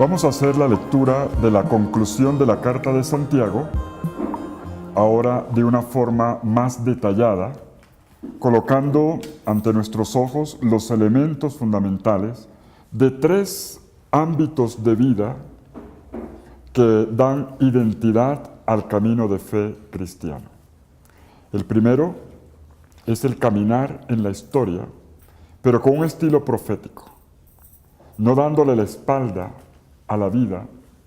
Vamos a hacer la lectura de la conclusión de la Carta de Santiago, ahora de una forma más detallada, colocando ante nuestros ojos los elementos fundamentales de tres ámbitos de vida que dan identidad al camino de fe cristiano. El primero es el caminar en la historia, pero con un estilo profético, no dándole la espalda a la vida,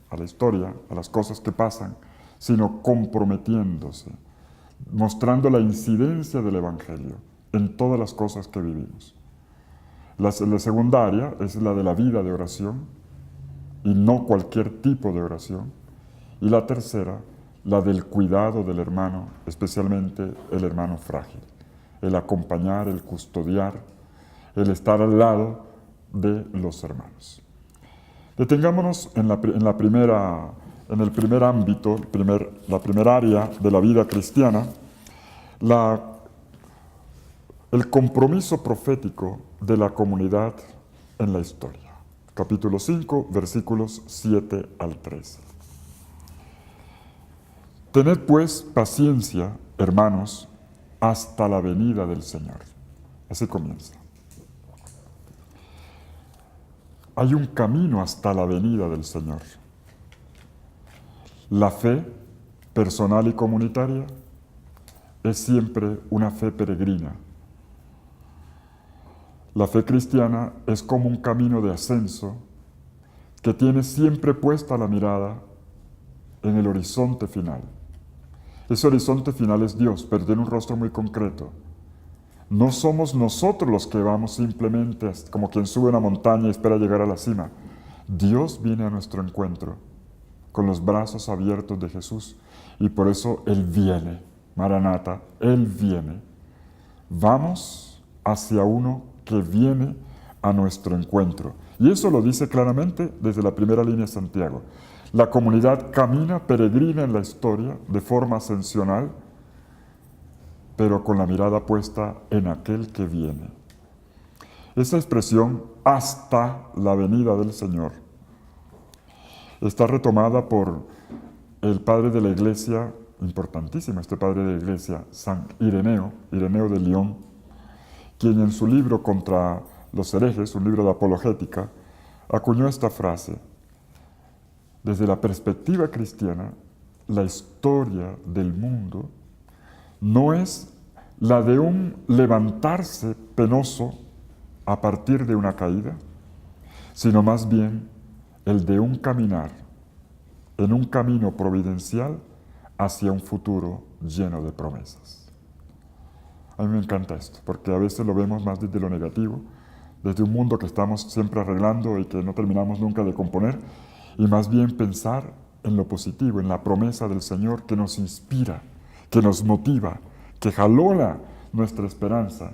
a la historia, a las cosas que pasan, sino comprometiéndose, mostrando la incidencia del Evangelio en todas las cosas que vivimos. La segunda área es la de la vida de oración, y no cualquier tipo de oración. Y la tercera, la del cuidado del hermano, especialmente el hermano frágil. El acompañar, el custodiar, el estar al lado de los hermanos. Detengámonos en el primer ámbito, la primera área de la vida cristiana, el compromiso profético de la comunidad en la historia. Capítulo 5, versículos 7 al 13. Tened pues paciencia, hermanos, hasta la venida del Señor. Así comienza. Hay un camino hasta la venida del Señor. La fe personal y comunitaria es siempre una fe peregrina. La fe cristiana es como un camino de ascenso que tiene siempre puesta la mirada en el horizonte final. Ese horizonte final es Dios, pero tiene un rostro muy concreto. No somos nosotros los que vamos simplemente como quien sube una montaña y espera llegar a la cima. Dios viene a nuestro encuentro con los brazos abiertos de Jesús y por eso Él viene. Maranata, Él viene. Vamos hacia uno que viene a nuestro encuentro. Y eso lo dice claramente desde la primera línea de Santiago. La comunidad camina, peregrina en la historia de forma ascensional, pero con la mirada puesta en aquel que viene. Esa expresión, hasta la venida del Señor, está retomada por el padre de la iglesia, importantísimo este padre de la iglesia, San Ireneo de Lyon, quien en su libro contra los herejes, un libro de apologética, acuñó esta frase: desde la perspectiva cristiana, la historia del mundo no es la de un levantarse penoso a partir de una caída, sino más bien el de un caminar en un camino providencial hacia un futuro lleno de promesas. A mí me encanta esto, porque a veces lo vemos más desde lo negativo, desde un mundo que estamos siempre arreglando y que no terminamos nunca de componer, y más bien pensar en lo positivo, en la promesa del Señor que nos inspira, que nos motiva, que jalona nuestra esperanza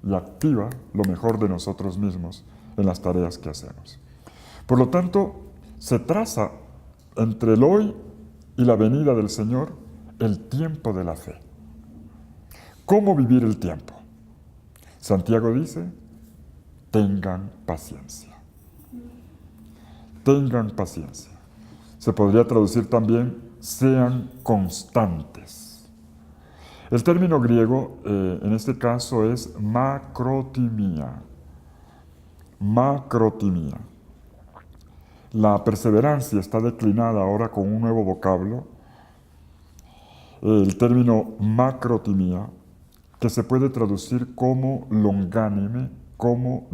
y activa lo mejor de nosotros mismos en las tareas que hacemos. Por lo tanto, se traza entre el hoy y la venida del Señor el tiempo de la fe. ¿Cómo vivir el tiempo? Santiago dice: tengan paciencia. Tengan paciencia. Se podría traducir también: sean constantes. El término griego en este caso es macrotimia. Macrotimia. La perseverancia está declinada ahora con un nuevo vocablo, el término macrotimia, que se puede traducir como longánime, como,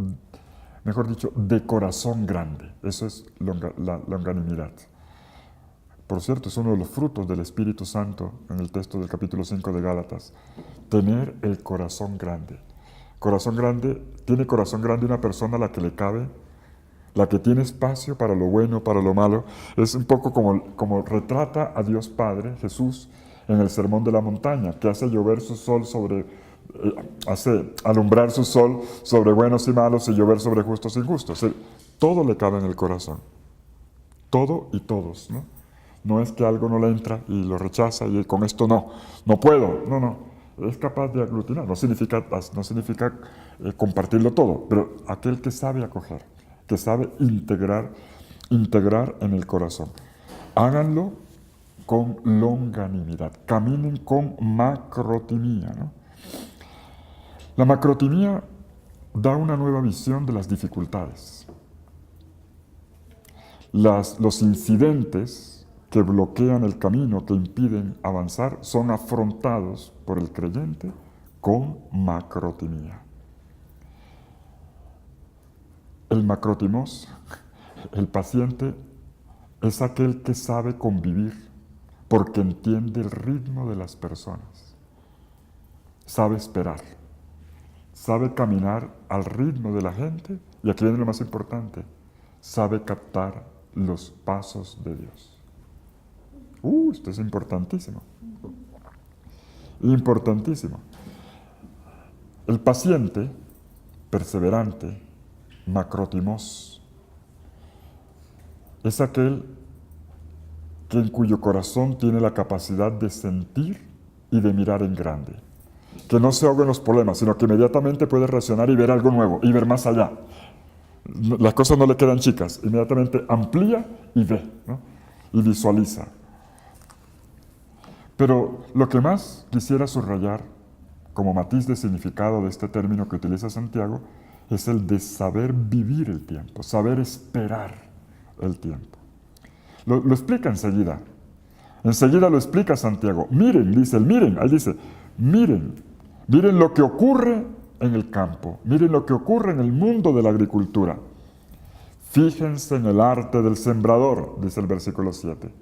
mejor dicho, de corazón grande. Eso es la longanimidad. Por cierto, es uno de los frutos del Espíritu Santo en el texto del capítulo 5 de Gálatas. Tener el corazón grande. Tiene corazón grande una persona a la que le cabe, la que tiene espacio para lo bueno, para lo malo. Es un poco como retrata a Dios Padre, Jesús, en el Sermón de la Montaña, que hace llover su sol hace alumbrar su sol sobre buenos y malos y llover sobre justos e injustos. Todo le cabe en el corazón. Todo y todos, ¿no? No es que algo no le entra y lo rechaza y con esto no puedo. No. Es capaz de aglutinar. No significa compartirlo todo, pero aquel que sabe acoger, que sabe integrar integrar en el corazón. Háganlo con longanimidad, caminen con macrotimía, ¿no? La macrotimía da una nueva visión de las dificultades. Los incidentes que bloquean el camino, que impiden avanzar, son afrontados por el creyente con macrotimía. El macrotimos, el paciente, es aquel que sabe convivir porque entiende el ritmo de las personas. Sabe esperar. Sabe caminar al ritmo de la gente y aquí viene lo más importante, sabe captar los pasos de Dios. Esto es importantísimo. Importantísimo. El paciente perseverante, macrotimos, es aquel que en cuyo corazón tiene la capacidad de sentir y de mirar en grande. Que no se ahoga en los problemas, sino que inmediatamente puede reaccionar y ver algo nuevo, y ver más allá. Las cosas no le quedan chicas, inmediatamente amplía y ve, ¿no? Y visualiza. Pero lo que más quisiera subrayar, como matiz de significado de este término que utiliza Santiago, es el de saber vivir el tiempo, saber esperar el tiempo. Lo explica enseguida. Enseguida lo explica Santiago. Miren, dice él, miren, ahí dice, miren lo que ocurre en el campo, miren lo que ocurre en el mundo de la agricultura. Fíjense en el arte del sembrador, dice el versículo 7.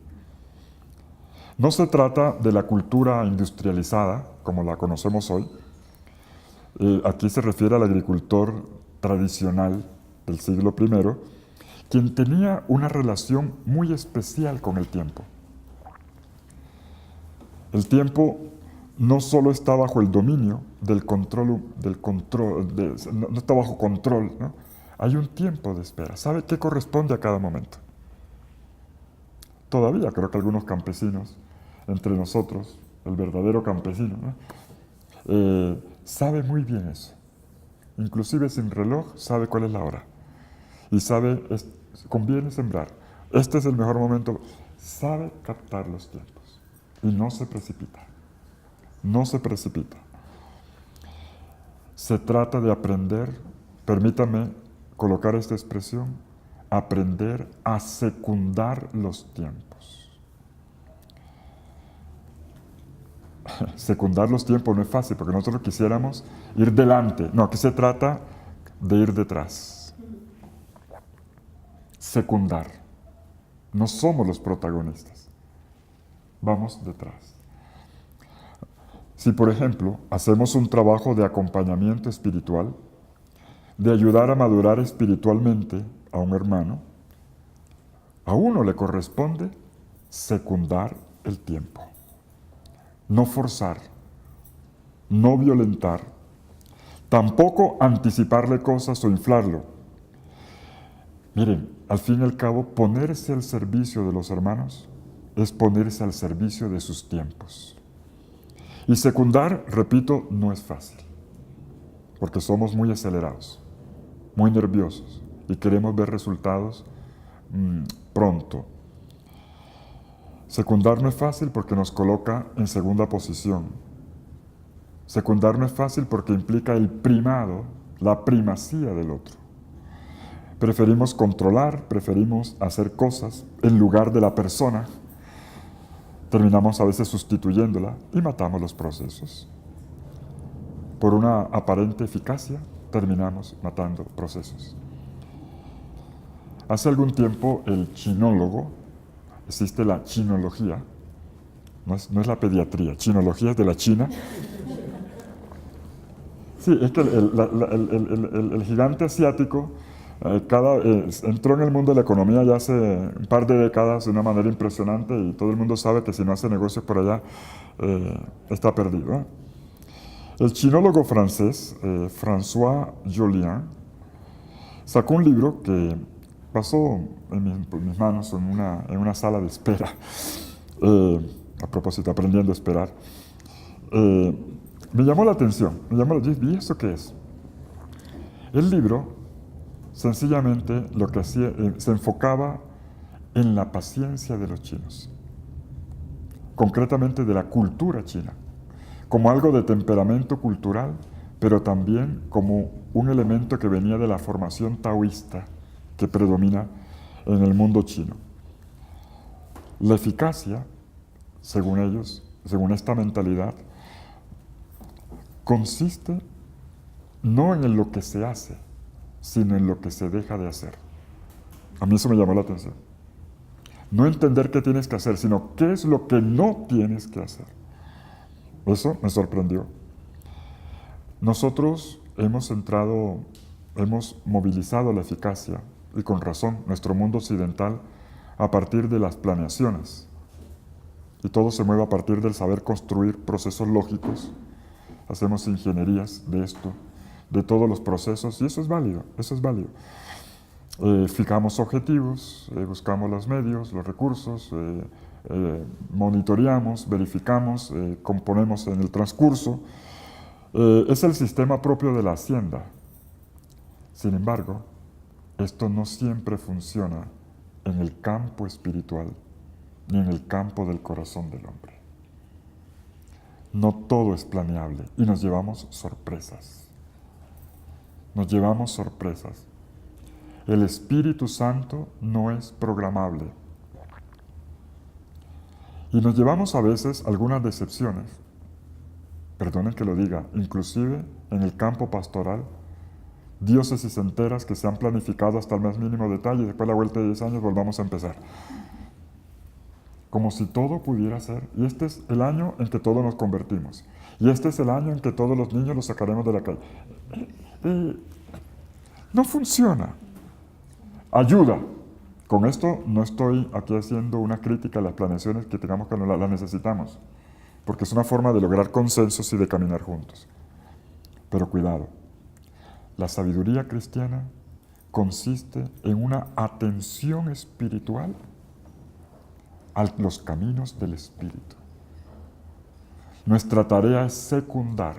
No se trata de la cultura industrializada, como la conocemos hoy. Aquí se refiere al agricultor tradicional del siglo I, quien tenía una relación muy especial con el tiempo. El tiempo no solo está bajo el dominio del control, no está bajo control, ¿no? Hay un tiempo de espera. ¿Sabe qué corresponde a cada momento? Todavía creo que algunos campesinos, entre nosotros, el verdadero campesino, ¿no? Sabe muy bien eso. Inclusive sin reloj sabe cuál es la hora. Y sabe, conviene sembrar. Este es el mejor momento. Sabe captar los tiempos. Y no se precipita. No se precipita. Se trata de aprender, permítame colocar esta expresión, aprender a secundar los tiempos. Secundar los tiempos no es fácil, porque nosotros quisiéramos ir delante. No, aquí se trata de ir detrás. Secundar. No somos los protagonistas. Vamos detrás. Si, por ejemplo, hacemos un trabajo de acompañamiento espiritual, de ayudar a madurar espiritualmente a un hermano, a uno le corresponde secundar el tiempo. No forzar, no violentar, tampoco anticiparle cosas o inflarlo. Miren, al fin y al cabo, ponerse al servicio de los hermanos es ponerse al servicio de sus tiempos. Y secundar, repito, no es fácil, porque somos muy acelerados, muy nerviosos y queremos ver resultados pronto. Secundar no es fácil porque nos coloca en segunda posición. Secundar no es fácil porque implica el primado, la primacía del otro. Preferimos controlar, preferimos hacer cosas en lugar de la persona. Terminamos a veces sustituyéndola y matamos los procesos. Por una aparente eficacia, terminamos matando procesos. Hace algún tiempo el chinólogo, existe la chinología, no es la pediatría, chinología es de la China. Sí, es que el gigante asiático entró en el mundo de la economía ya hace un par de décadas de una manera impresionante y todo el mundo sabe que si no hace negocios por allá está perdido, ¿eh? El chinólogo francés, François Jolien, sacó un libro que pasó en mis manos en una sala de espera, a propósito, aprendiendo a esperar. Me llamó la atención, ¿y eso qué es? El libro, sencillamente, lo que hacía, se enfocaba en la paciencia de los chinos, concretamente de la cultura china, como algo de temperamento cultural, pero también como un elemento que venía de la formación taoísta que predomina en el mundo chino. La eficacia, según ellos, según esta mentalidad, consiste no en lo que se hace, sino en lo que se deja de hacer. A mí eso me llamó la atención. No entender qué tienes que hacer, sino qué es lo que no tienes que hacer. Eso me sorprendió. Nosotros hemos movilizado la eficacia, y con razón, nuestro mundo occidental, a partir de las planeaciones. Y todo se mueve a partir del saber construir procesos lógicos. Hacemos ingenierías de esto, de todos los procesos, y eso es válido, eso es válido. Fijamos objetivos, buscamos los medios, los recursos, monitoreamos, verificamos, componemos en el transcurso. Es el sistema propio de la hacienda. Sin embargo, esto no siempre funciona en el campo espiritual ni en el campo del corazón del hombre. No todo es planeable y nos llevamos sorpresas. Nos llevamos sorpresas. El Espíritu Santo no es programable. Y nos llevamos a veces algunas decepciones. Perdonen que lo diga, inclusive en el campo pastoral, diócesis enteras que se han planificado hasta el más mínimo detalle y después de la vuelta de 10 años volvamos a empezar. Como si todo pudiera ser. Y este es el año en que todos nos convertimos. Y este es el año en que todos los niños los sacaremos de la calle. No funciona. Ayuda. Con esto no estoy aquí haciendo una crítica a las planeaciones que tengamos que las necesitamos, porque es una forma de lograr consensos y de caminar juntos. Pero cuidado, la sabiduría cristiana consiste en una atención espiritual a los caminos del Espíritu. Nuestra tarea es secundar.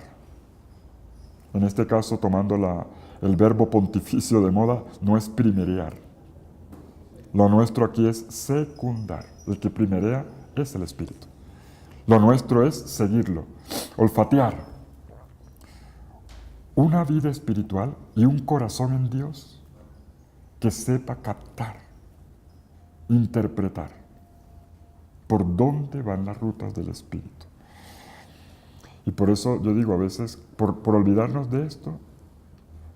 En este caso, tomando el verbo pontificio de moda, no es primerear. Lo nuestro aquí es secundar. El que primerea es el Espíritu. Lo nuestro es seguirlo, olfatear. Una vida espiritual y un corazón en Dios que sepa captar, interpretar por dónde van las rutas del Espíritu. Y por eso yo digo a veces, por olvidarnos de esto,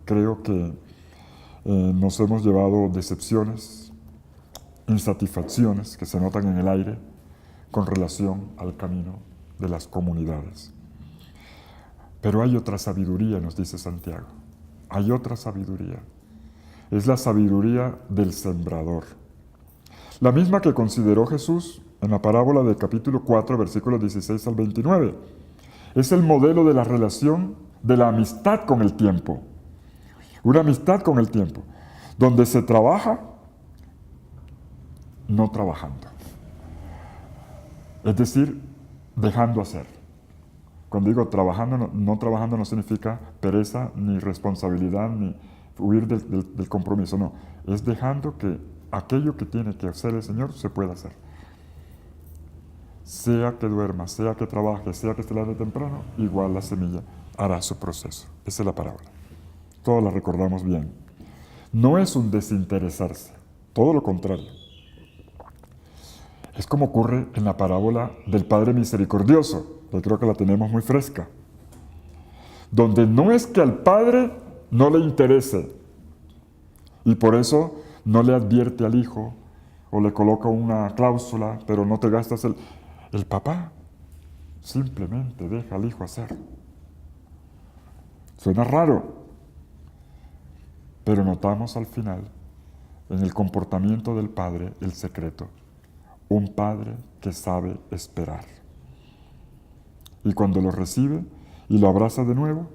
creo que nos hemos llevado decepciones, insatisfacciones que se notan en el aire con relación al camino de las comunidades. Pero hay otra sabiduría, nos dice Santiago. Hay otra sabiduría. Es la sabiduría del sembrador. La misma que consideró Jesús en la parábola del capítulo 4, versículos 16 al 29. Es el modelo de la relación de la amistad con el tiempo. Una amistad con el tiempo, donde se trabaja no trabajando. Es decir, dejando hacer. Cuando digo trabajando, no trabajando no significa pereza, ni responsabilidad, ni huir del compromiso. No, es dejando que aquello que tiene que hacer el Señor se pueda hacer. Sea que duerma, sea que trabaje, sea que esté levante temprano, igual la semilla hará su proceso. Esa es la parábola. Todos la recordamos bien. No es un desinteresarse, todo lo contrario. Es como ocurre en la parábola del Padre Misericordioso. Yo creo que la tenemos muy fresca. Donde no es que al Padre no le interese y por eso no le advierte al Hijo o le coloca una cláusula, pero no te gastas el papá simplemente deja al Hijo hacer. Suena raro, pero notamos al final en el comportamiento del Padre el secreto. Un Padre que sabe esperar. Y cuando lo recibe y lo abraza de nuevo,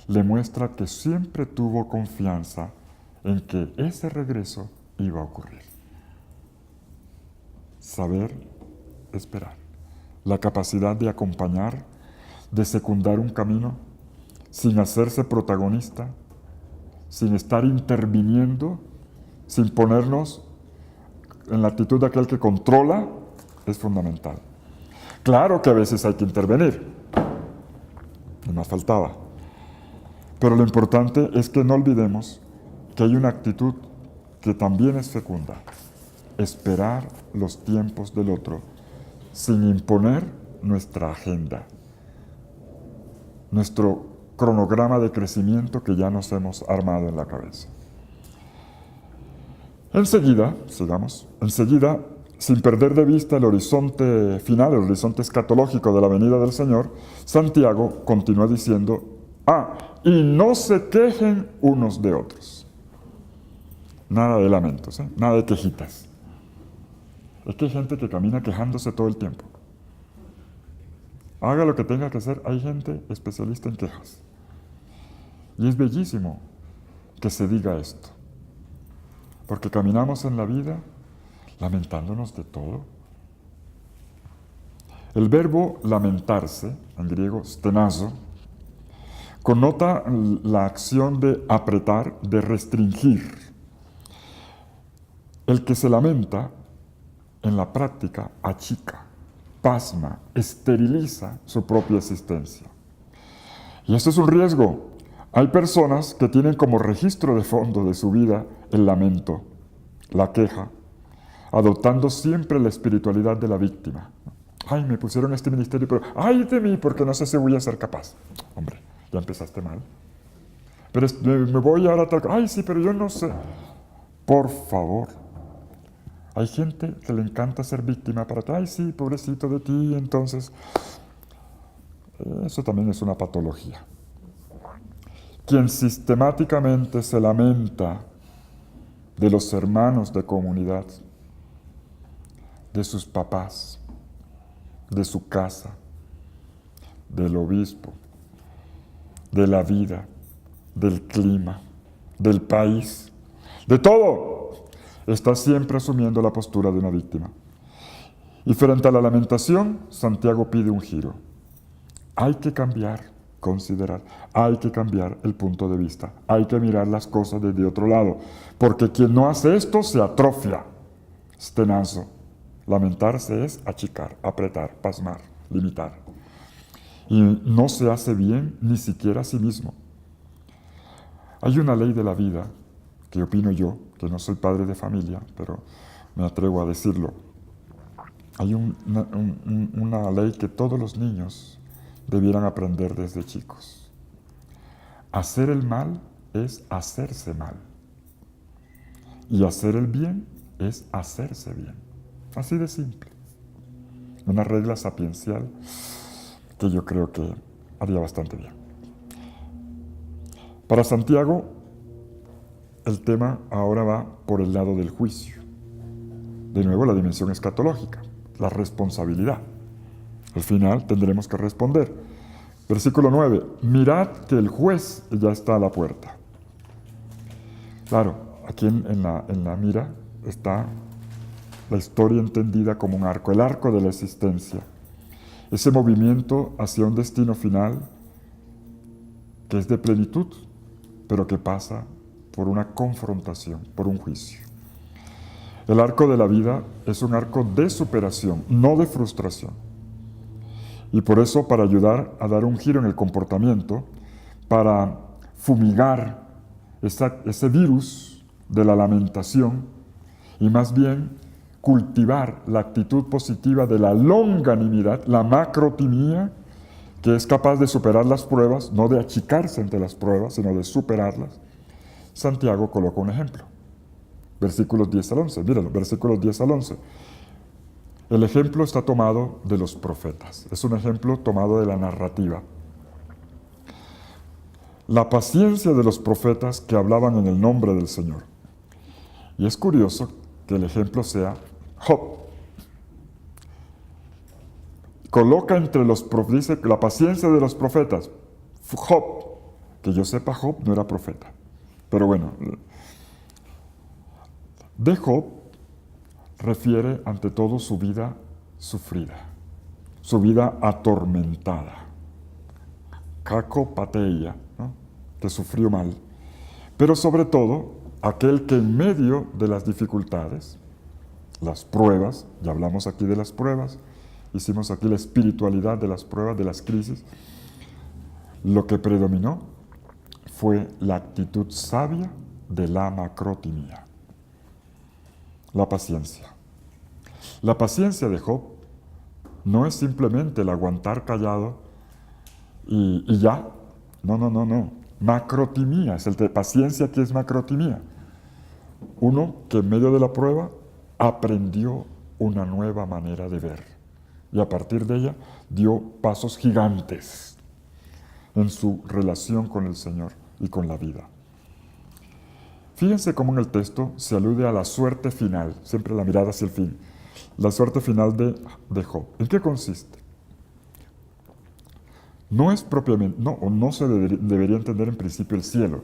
le muestra que siempre tuvo confianza en que ese regreso iba a ocurrir. Saber esperar. La capacidad de acompañar, de secundar un camino, sin hacerse protagonista, sin estar interviniendo, sin ponernos en la actitud de aquel que controla es fundamental. Claro que a veces hay que intervenir, y más faltaba. Pero lo importante es que no olvidemos que hay una actitud que también es fecunda. Esperar los tiempos del otro sin imponer nuestra agenda, nuestro cronograma de crecimiento que ya nos hemos armado en la cabeza. Enseguida, sin perder de vista el horizonte final, el horizonte escatológico de la venida del Señor, Santiago continúa diciendo, y no se quejen unos de otros. Nada de lamentos, nada de quejitas. Es que hay gente que camina quejándose todo el tiempo. Haga lo que tenga que hacer, hay gente especialista en quejas. Y es bellísimo que se diga esto, porque caminamos en la vida lamentándonos de todo. El verbo lamentarse, en griego stenazo, connota la acción de apretar, de restringir. El que se lamenta, en la práctica, achica, pasma, esteriliza su propia existencia. Y esto es un riesgo. Hay personas que tienen como registro de fondo de su vida el lamento, la queja, adoptando siempre la espiritualidad de la víctima. Ay, me pusieron este ministerio, pero ay de mí, porque no sé si voy a ser capaz. Hombre, ya empezaste mal. Pero me voy ahora a tal... Ay, sí, pero yo no sé. Por favor. Hay gente que le encanta ser víctima para que, ay, sí, pobrecito de ti, entonces... Eso también es una patología. Quien sistemáticamente se lamenta de los hermanos de comunidad, de sus papás, de su casa, del obispo, de la vida, del clima, del país, de todo, está siempre asumiendo la postura de una víctima. Y frente a la lamentación, Santiago pide un giro. Hay que cambiar, considerar, hay que cambiar el punto de vista, hay que mirar las cosas desde otro lado, porque quien no hace esto se atrofia. Stenazo. Lamentarse es achicar, apretar, pasmar, limitar. Y no se hace bien ni siquiera a sí mismo. Hay una ley de la vida, que opino yo, que no soy padre de familia, pero me atrevo a decirlo. Hay una ley que todos los niños debieran aprender desde chicos. Hacer el mal es hacerse mal. Y hacer el bien es hacerse bien. Así de simple. Una regla sapiencial que yo creo que haría bastante bien. Para Santiago, el tema ahora va por el lado del juicio. De nuevo, la dimensión escatológica, la responsabilidad. Al final tendremos que responder. Versículo 9. Mirad que el juez ya está a la puerta. Claro, aquí en la mira está la historia entendida como un arco, el arco de la existencia. Ese movimiento hacia un destino final que es de plenitud, pero que pasa por una confrontación, por un juicio. El arco de la vida es un arco de superación, no de frustración. Y por eso, para ayudar a dar un giro en el comportamiento, para fumigar ese virus de la lamentación y más bien cultivar la actitud positiva de la longanimidad, la macrotimía, que es capaz de superar las pruebas, no de achicarse ante las pruebas, sino de superarlas, Santiago coloca un ejemplo. Versículos 10 al 11. Míralo, versículos 10 al 11. El ejemplo está tomado de los profetas. Es un ejemplo tomado de la narrativa. La paciencia de los profetas que hablaban en el nombre del Señor. Y es curioso que el ejemplo sea Job. Coloca entre los profetas, dice la paciencia de los profetas. Job, que yo sepa, Job no era profeta. Pero bueno, de Job refiere ante todo su vida sufrida, su vida atormentada. Cacopateia, ¿no? Que sufrió mal. Pero sobre todo, aquel que en medio de las dificultades, las pruebas, ya hablamos aquí de las pruebas, hicimos aquí la espiritualidad de las pruebas, de las crisis, lo que predominó fue la actitud sabia de la macrotimía, la paciencia. La paciencia de Job no es simplemente el aguantar callado y ya. No. Macrotimía, es el de paciencia que es macrotimía. Uno que en medio de la prueba aprendió una nueva manera de ver y a partir de ella dio pasos gigantes en su relación con el Señor y con la vida. Fíjense cómo en el texto se alude a la suerte final, siempre la mirada hacia el fin, la suerte final de Job. ¿En qué consiste? No es propiamente, no se debería entender en principio el cielo,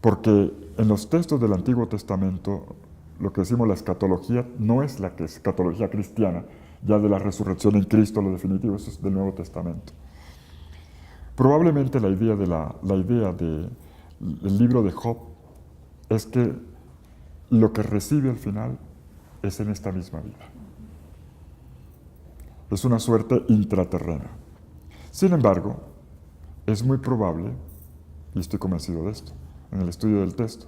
porque en los textos del Antiguo Testamento, lo que decimos la escatología no es la que es escatología cristiana, ya de la resurrección en Cristo, lo definitivo, eso es del Nuevo Testamento. Probablemente la idea del libro de Job es que lo que recibe al final es en esta misma vida. Es una suerte intraterrena. Sin embargo, es muy probable, y estoy convencido de esto, en el estudio del texto,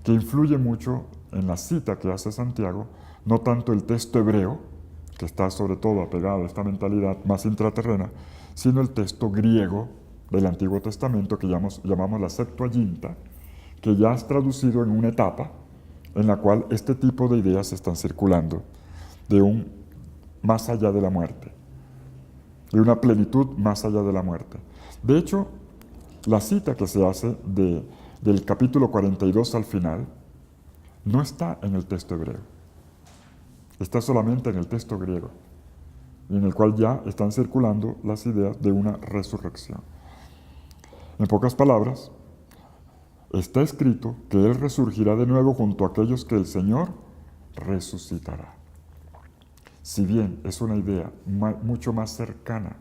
que influye mucho en la cita que hace Santiago, no tanto el texto hebreo, que está sobre todo apegado a esta mentalidad más intraterrena, sino el texto griego del Antiguo Testamento que llamamos la Septuaginta, que ya es traducido en una etapa en la cual este tipo de ideas están circulando, de un más allá de la muerte, de una plenitud más allá de la muerte. De hecho, la cita que se hace del capítulo 42 al final no está en el texto hebreo, está solamente en el texto griego, y en el cual ya están circulando las ideas de una resurrección. En pocas palabras, está escrito que Él resurgirá de nuevo junto a aquellos que el Señor resucitará. Si bien es una idea mucho más cercana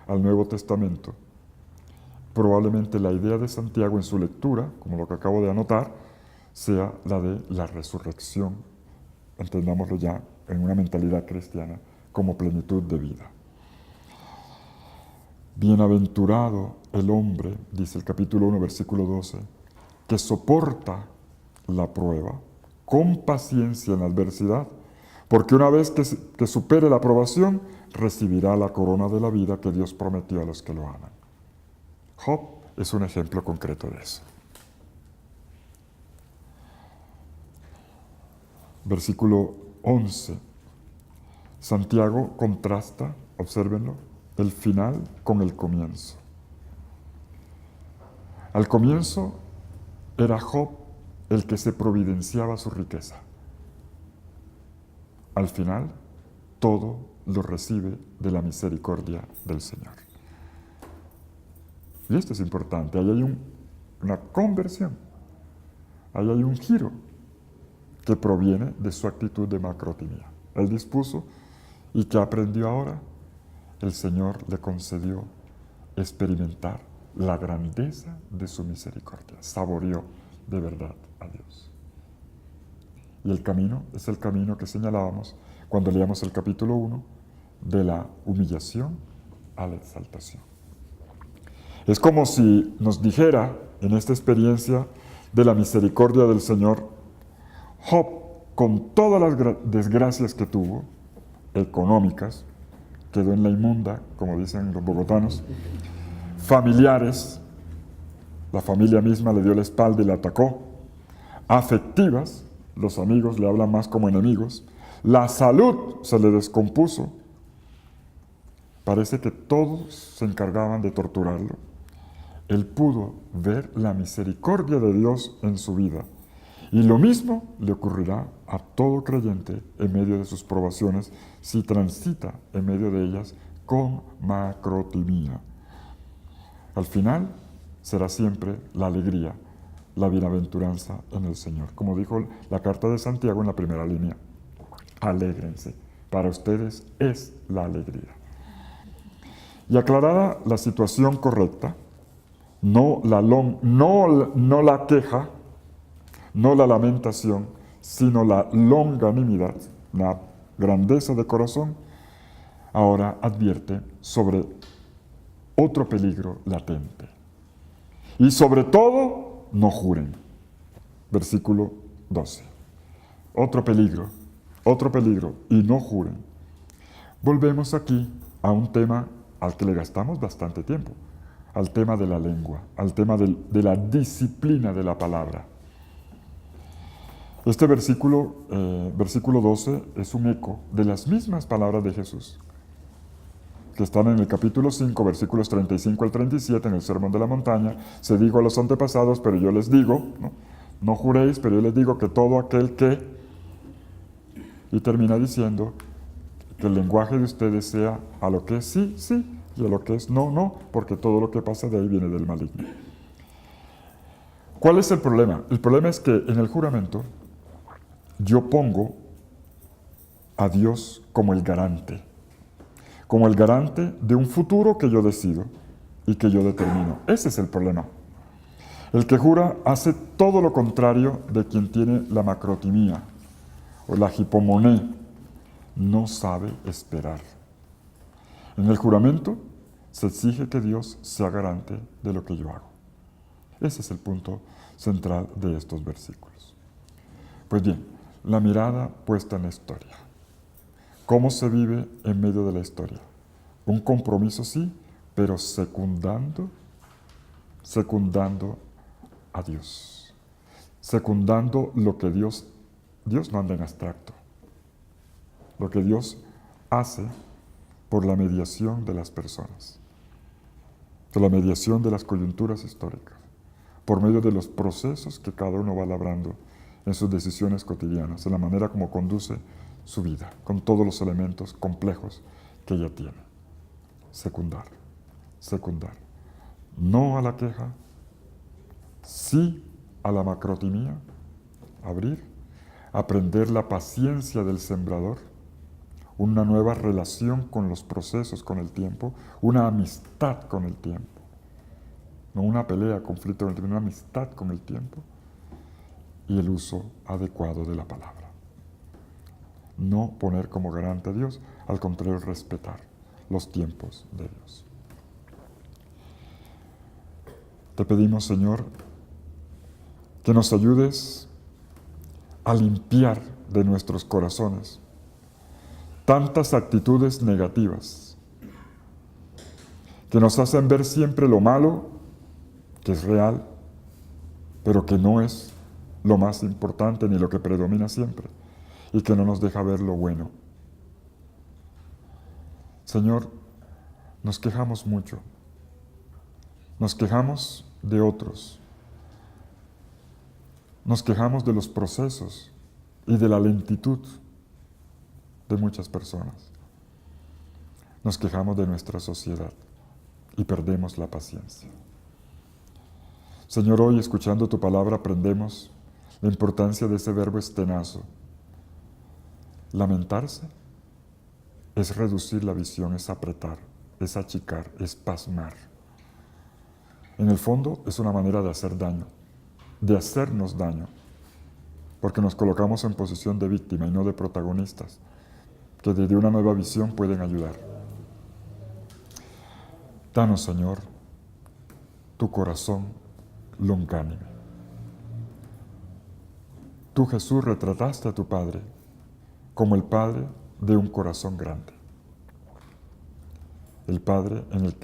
al Nuevo Testamento, probablemente la idea de Santiago en su lectura, como lo que acabo de anotar, sea la de la resurrección, entendámoslo ya en una mentalidad cristiana, como plenitud de vida. Bienaventurado el hombre, dice el capítulo 1, versículo 12, que soporta la prueba con paciencia en la adversidad, porque una vez que supere la aprobación, recibirá la corona de la vida que Dios prometió a los que lo aman. Job es un ejemplo concreto de eso. Versículo 11. Santiago contrasta, obsérvenlo, el final con el comienzo. Al comienzo era Job el que se providenciaba su riqueza. Al final, todo lo recibe de la misericordia del Señor. Y esto es importante, ahí hay una conversión, ahí hay un giro que proviene de su actitud de macrotimía. Él dispuso y que aprendió ahora, el Señor le concedió experimentar la grandeza de su misericordia, saboreó de verdad a Dios. Y el camino es el camino que señalábamos cuando leíamos el capítulo 1, de la humillación a la exaltación. Es como si nos dijera en esta experiencia de la misericordia del Señor, Job, con todas las desgracias que tuvo, económicas, quedó en la inmunda, como dicen los bogotanos, familiares, la familia misma le dio la espalda y le atacó, afectivas, los amigos le hablan más como enemigos, la salud se le descompuso, parece que todos se encargaban de torturarlo. Él pudo ver la misericordia de Dios en su vida. Y lo mismo le ocurrirá a todo creyente en medio de sus provaciones si transita en medio de ellas con macrotimía. Al final será siempre la alegría, la bienaventuranza en el Señor. Como dijo la carta de Santiago en la primera línea, alégrense, para ustedes es la alegría. Y aclarada la situación correcta, no la queja, no la lamentación, sino la longanimidad, la grandeza de corazón, ahora advierte sobre otro peligro latente. Y sobre todo, no juren. Versículo 12. Otro peligro, y no juren. Volvemos aquí a un tema al que le gastamos bastante tiempo, al tema de la lengua, al tema de la disciplina de la palabra. Este versículo 12, es un eco de las mismas palabras de Jesús, que están en el capítulo 5, versículos 35 al 37, en el Sermón de la Montaña. Se dijo a los antepasados, pero yo les digo, no juréis, pero yo les digo que todo aquel que... Y termina diciendo que el lenguaje de ustedes sea a lo que es sí, sí, y a lo que es no, no, porque todo lo que pasa de ahí viene del maligno. ¿Cuál es el problema? El problema es que en el juramento yo pongo a Dios como el garante de un futuro que yo decido y que yo determino. Ese es el problema. El que jura hace todo lo contrario de quien tiene la macrotimía o la hipomoné. No sabe esperar. En el juramento se exige que Dios sea garante de lo que yo hago. Ese es el punto central de estos versículos. Pues bien, la mirada puesta en la historia. ¿Cómo se vive en medio de la historia? Un compromiso sí, pero secundando a Dios. Secundando lo que Dios no anda en abstracto. Lo que Dios hace por la mediación de las personas, por la mediación de las coyunturas históricas, por medio de los procesos que cada uno va labrando en sus decisiones cotidianas, en la manera como conduce su vida, con todos los elementos complejos que ella tiene. Secundar. No a la queja, sí a la macrotimía, aprender la paciencia del sembrador, una nueva relación con los procesos, con el tiempo, una amistad con el tiempo, no una pelea, conflicto con el tiempo, una amistad con el tiempo, y el uso adecuado de la palabra. No poner como garante a Dios, al contrario, respetar los tiempos de Dios. Te pedimos, Señor, que nos ayudes a limpiar de nuestros corazones tantas actitudes negativas que nos hacen ver siempre lo malo, que es real, pero que no es lo más importante ni lo que predomina siempre, y que no nos deja ver lo bueno. Señor, nos quejamos mucho, nos quejamos de otros, nos quejamos de los procesos y de la lentitud de muchas personas. Nos quejamos de nuestra sociedad y perdemos la paciencia. Señor, hoy escuchando tu palabra aprendemos la importancia de ese verbo estenazo. Lamentarse es reducir la visión, es apretar, es achicar, es pasmar. En el fondo es una manera de hacer daño, de hacernos daño, porque nos colocamos en posición de víctima y no de protagonistas, que desde una nueva visión pueden ayudar. Danos, Señor, tu corazón longánime. Tú, Jesús, retrataste a tu Padre como el Padre de un corazón grande. El Padre en el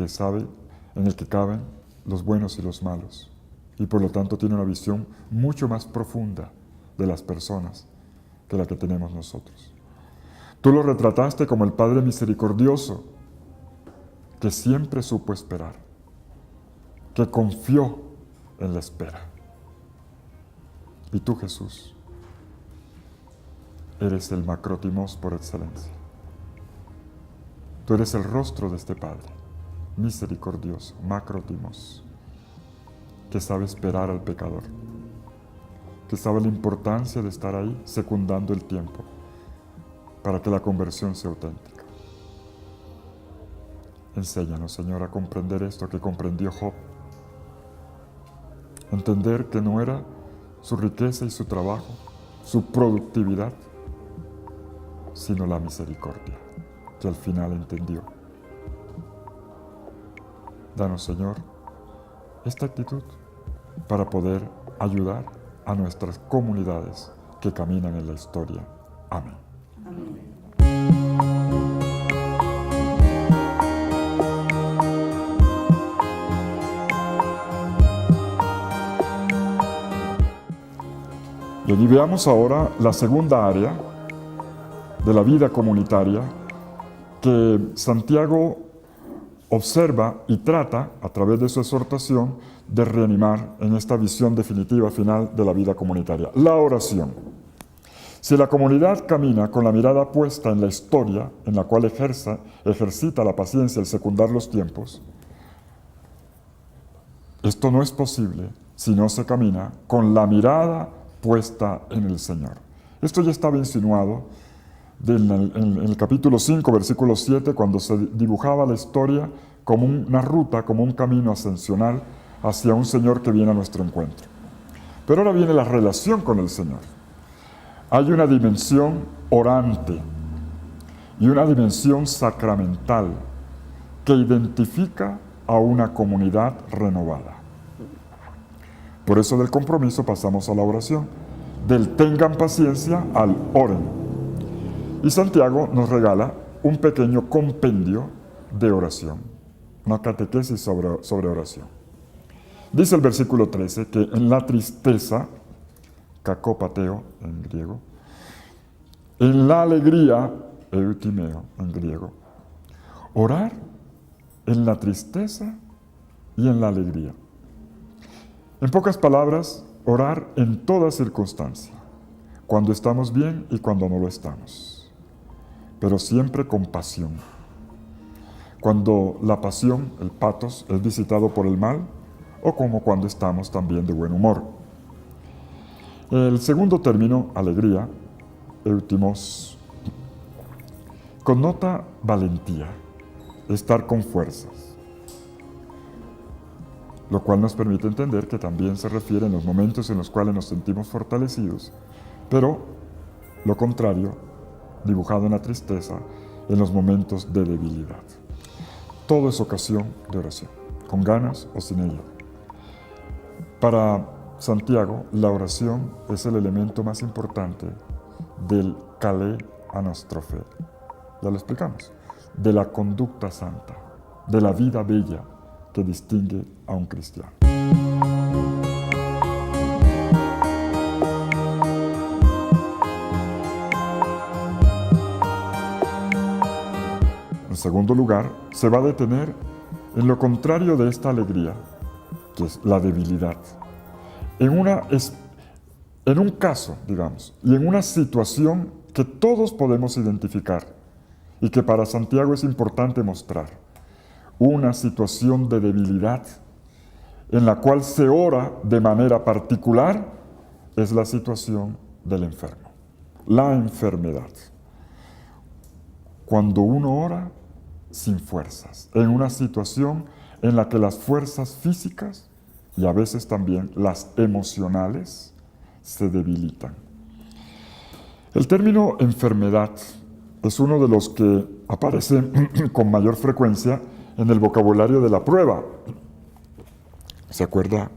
que caben los buenos y los malos, y por lo tanto tiene una visión mucho más profunda de las personas que la que tenemos nosotros. Tú lo retrataste como el Padre misericordioso, que siempre supo esperar, que confió en la espera. Y tú, Jesús, eres el macrotimos por excelencia. Tú eres el rostro de este Padre, misericordioso, macrotimos, que sabe esperar al pecador, que sabe la importancia de estar ahí secundando el tiempo, para que la conversión sea auténtica. Enséñanos, Señor, a comprender esto que comprendió Job. Entender que no era su riqueza y su trabajo, su productividad, sino la misericordia, que al final entendió. Danos, Señor, esta actitud para poder ayudar a nuestras comunidades que caminan en la historia. Amén. Amén. Y allí veamos ahora la segunda área de la vida comunitaria que Santiago observa y trata, a través de su exhortación, de reanimar en esta visión definitiva final de la vida comunitaria: la oración. Si la comunidad camina con la mirada puesta en la historia, en la cual ejercita la paciencia al secundar los tiempos, esto no es posible si no se camina con la mirada puesta en el Señor. Esto ya estaba insinuado en el capítulo 5, versículo 7, cuando se dibujaba la historia como una ruta, como un camino ascensional hacia un Señor que viene a nuestro encuentro. Pero ahora viene la relación con el Señor. Hay una dimensión orante y una dimensión sacramental que identifica a una comunidad renovada. Por eso del compromiso pasamos a la oración, del tengan paciencia al oren. Y Santiago nos regala un pequeño compendio de oración, una catequesis sobre oración. Dice el versículo 13 que en la tristeza, kakopateo en griego, en la alegría, eutimeo en griego, orar en la tristeza y en la alegría. En pocas palabras, orar en toda circunstancia, cuando estamos bien y cuando no lo estamos, pero siempre con pasión. Cuando la pasión, el patos, es visitado por el mal, o como cuando estamos también de buen humor. El segundo término, alegría, eutimos, connota valentía, estar con fuerzas, lo cual nos permite entender que también se refiere en los momentos en los cuales nos sentimos fortalecidos, pero lo contrario, dibujado en la tristeza, en los momentos de debilidad. Todo es ocasión de oración, con ganas o sin ella. Para Santiago, la oración es el elemento más importante del calé anastrofe. Ya lo explicamos. De la conducta santa, de la vida bella que distingue a un cristiano. En segundo lugar, se va a detener en lo contrario de esta alegría, que es la debilidad. En un caso, digamos, y en una situación que todos podemos identificar y que para Santiago es importante mostrar. Una situación de debilidad en la cual se ora de manera particular es la situación del enfermo, la enfermedad. Cuando uno ora sin fuerzas, en una situación en la que las fuerzas físicas y a veces también las emocionales se debilitan. El término enfermedad es uno de los que aparece con mayor frecuencia en el vocabulario de la prueba. ¿Se acuerda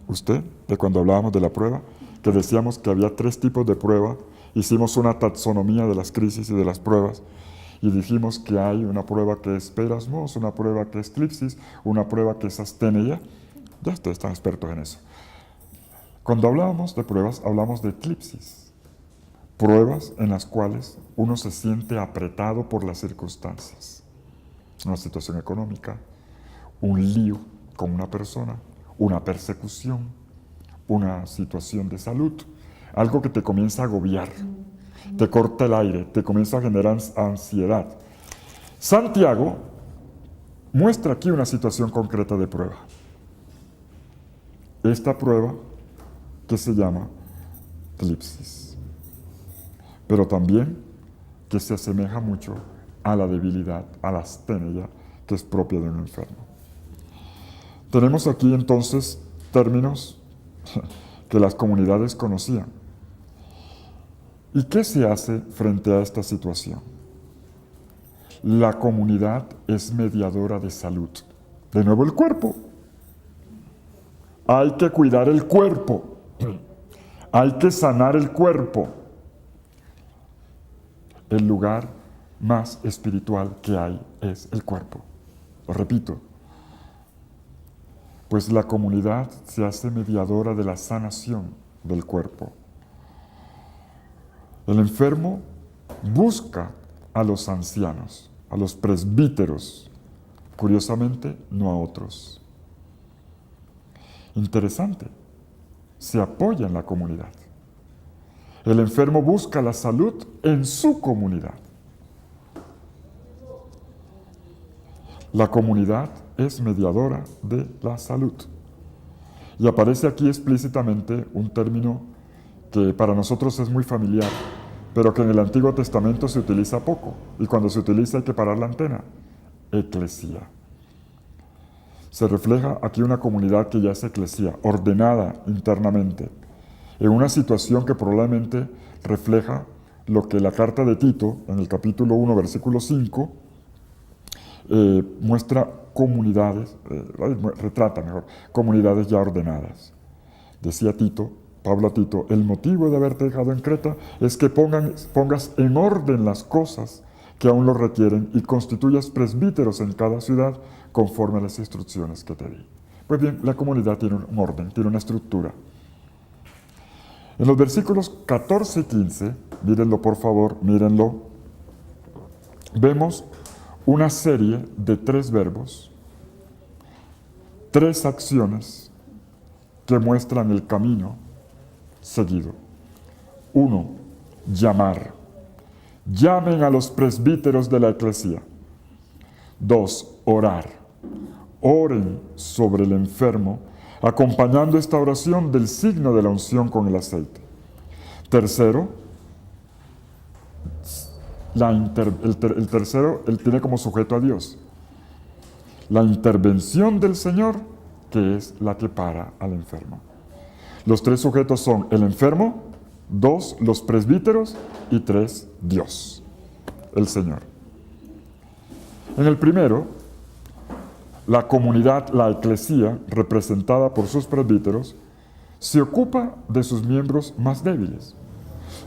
usted de cuando hablábamos de la prueba? Que decíamos que había 3 tipos de prueba. Hicimos una taxonomía de las crisis y de las pruebas y dijimos que hay una prueba que es perasmos, una prueba que es clipsis, una prueba que es asteneia. Ya ustedes están expertos en eso. Cuando hablábamos de pruebas, hablamos de clipsis. Pruebas en las cuales uno se siente apretado por las circunstancias. Una situación económica, un lío con una persona, una persecución, una situación de salud, algo que te comienza a agobiar, te corta el aire, te comienza a generar ansiedad. Santiago muestra aquí una situación concreta de prueba. Esta prueba que se llama clipsis, pero también que se asemeja mucho a la debilidad, a la asteneia que es propia de un enfermo. Tenemos aquí entonces términos que las comunidades conocían. ¿Y qué se hace frente a esta situación? La comunidad es mediadora de salud. De nuevo el cuerpo. Hay que cuidar el cuerpo. Hay que sanar el cuerpo. El lugar más espiritual que hay es el cuerpo. Lo repito. Pues la comunidad se hace mediadora de la sanación del cuerpo. El enfermo busca a los ancianos, a los presbíteros, curiosamente no a otros. Interesante, se apoya en la comunidad. El enfermo busca la salud en su comunidad. La comunidad es mediadora de la salud. Y aparece aquí explícitamente un término que para nosotros es muy familiar, pero que en el Antiguo Testamento se utiliza poco, y cuando se utiliza hay que parar la antena. Eclesía. Se refleja aquí una comunidad que ya es eclesía, ordenada internamente, en una situación que probablemente refleja lo que la carta de Tito, en el capítulo 1, versículo 5, muestra comunidades, retrata mejor, comunidades ya ordenadas. Decía Tito, Pablo a Tito, el motivo de haberte dejado en Creta es que pongas en orden las cosas que aún lo requieren y constituyas presbíteros en cada ciudad conforme a las instrucciones que te di. Pues bien, la comunidad tiene un orden, tiene una estructura. En los versículos 14 y 15, mírenlo por favor, mírenlo, vemos una serie de 3 verbos, 3 acciones que muestran el camino seguido. 1. Llamar. Llamen a los presbíteros de la eclesía. 2. Orar. Oren sobre el enfermo, acompañando esta oración del signo de la unción con el aceite. 3. El tercero, él tiene como sujeto a Dios. La intervención del Señor, que es la que para al enfermo. Los 3 sujetos son el enfermo, 2, los presbíteros y 3, Dios, el Señor. En el primero, la comunidad, la eclesía, representada por sus presbíteros, se ocupa de sus miembros más débiles.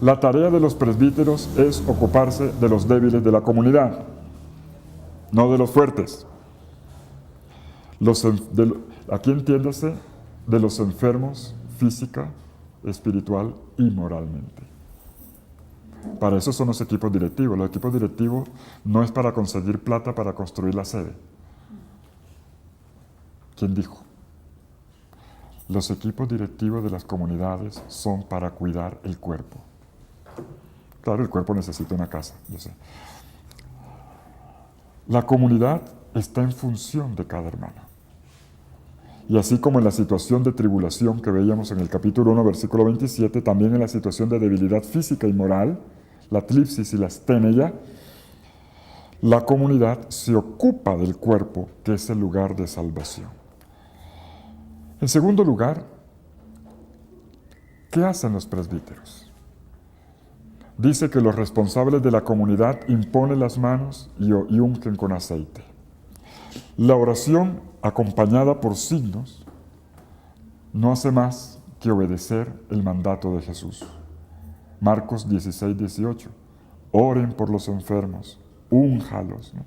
La tarea de los presbíteros es ocuparse de los débiles de la comunidad, no de los fuertes. Aquí entiéndase de los enfermos física, espiritual y moralmente. Para eso son los equipos directivos. Los equipos directivos no es para conseguir plata para construir la sede. ¿Quién dijo? Los equipos directivos de las comunidades son para cuidar el cuerpo. Claro, el cuerpo necesita una casa, yo sé. La comunidad está en función de cada hermano. Y así como en la situación de tribulación que veíamos en el capítulo 1, versículo 27, también en la situación de debilidad física y moral, la tlipsis y la asténeia, la comunidad se ocupa del cuerpo, que es el lugar de salvación. En segundo lugar, ¿qué hacen los presbíteros? Dice que los responsables de la comunidad imponen las manos y ungen con aceite. La oración, acompañada por signos, no hace más que obedecer el mandato de Jesús. Marcos 16, 18. Oren por los enfermos, únjalos, ¿no?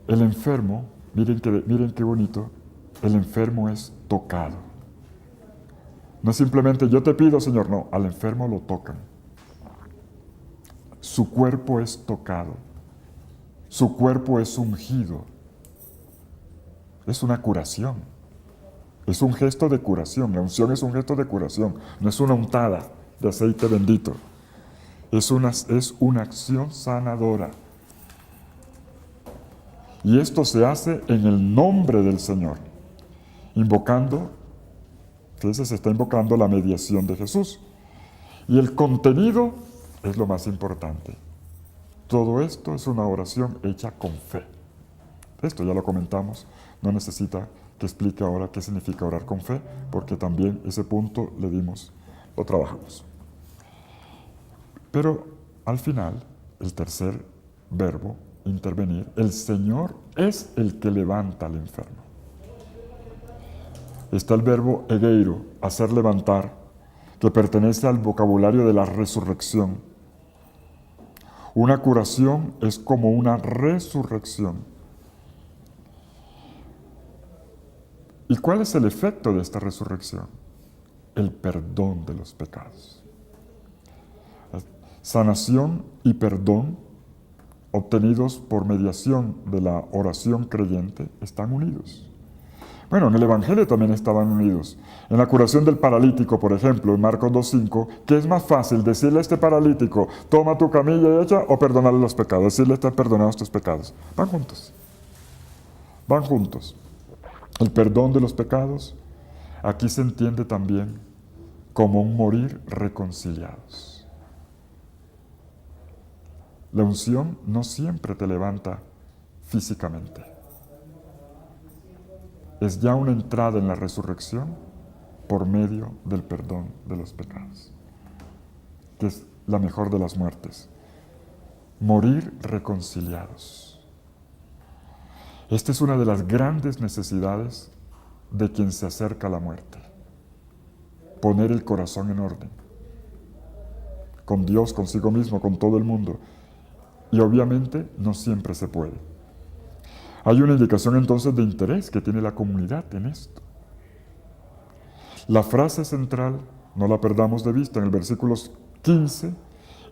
El enfermo, miren qué bonito, el enfermo es tocado. No es simplemente yo te pido, Señor, no, al enfermo lo tocan. Su cuerpo es tocado, su cuerpo es ungido. Es una curación, es un gesto de curación. La unción es un gesto de curación, no es una untada de aceite bendito. Es una acción sanadora. Y esto se hace en el nombre del Señor, invocando, entonces se está invocando la mediación de Jesús. Y el contenido es lo más importante. Todo esto es una oración hecha con fe. Esto ya lo comentamos, no necesita que explique ahora qué significa orar con fe, porque también ese punto lo trabajamos. Pero al final, el tercer verbo, intervenir, el Señor es el que levanta al enfermo. Está el verbo egeiro, hacer levantar, que pertenece al vocabulario de la resurrección. Una curación es como una resurrección. ¿Y cuál es el efecto de esta resurrección? El perdón de los pecados. Sanación y perdón obtenidos por mediación de la oración creyente están unidos. Bueno, en el Evangelio también estaban unidos. En la curación del paralítico, por ejemplo, en Marcos 2:5, ¿qué es más fácil? Decirle a este paralítico, toma tu camilla y echa, o perdonarle los pecados. Decirle, están perdonados tus pecados. Van juntos. Van juntos. El perdón de los pecados, aquí se entiende también como un morir reconciliados. La unción no siempre te levanta físicamente. Es ya una entrada en la resurrección por medio del perdón de los pecados, que es la mejor de las muertes. Morir reconciliados. Esta es una de las grandes necesidades de quien se acerca a la muerte. Poner el corazón en orden. Con Dios, consigo mismo, con todo el mundo. Y obviamente no siempre se puede. Hay una indicación entonces de interés que tiene la comunidad en esto. La frase central, no la perdamos de vista, en el versículo 15,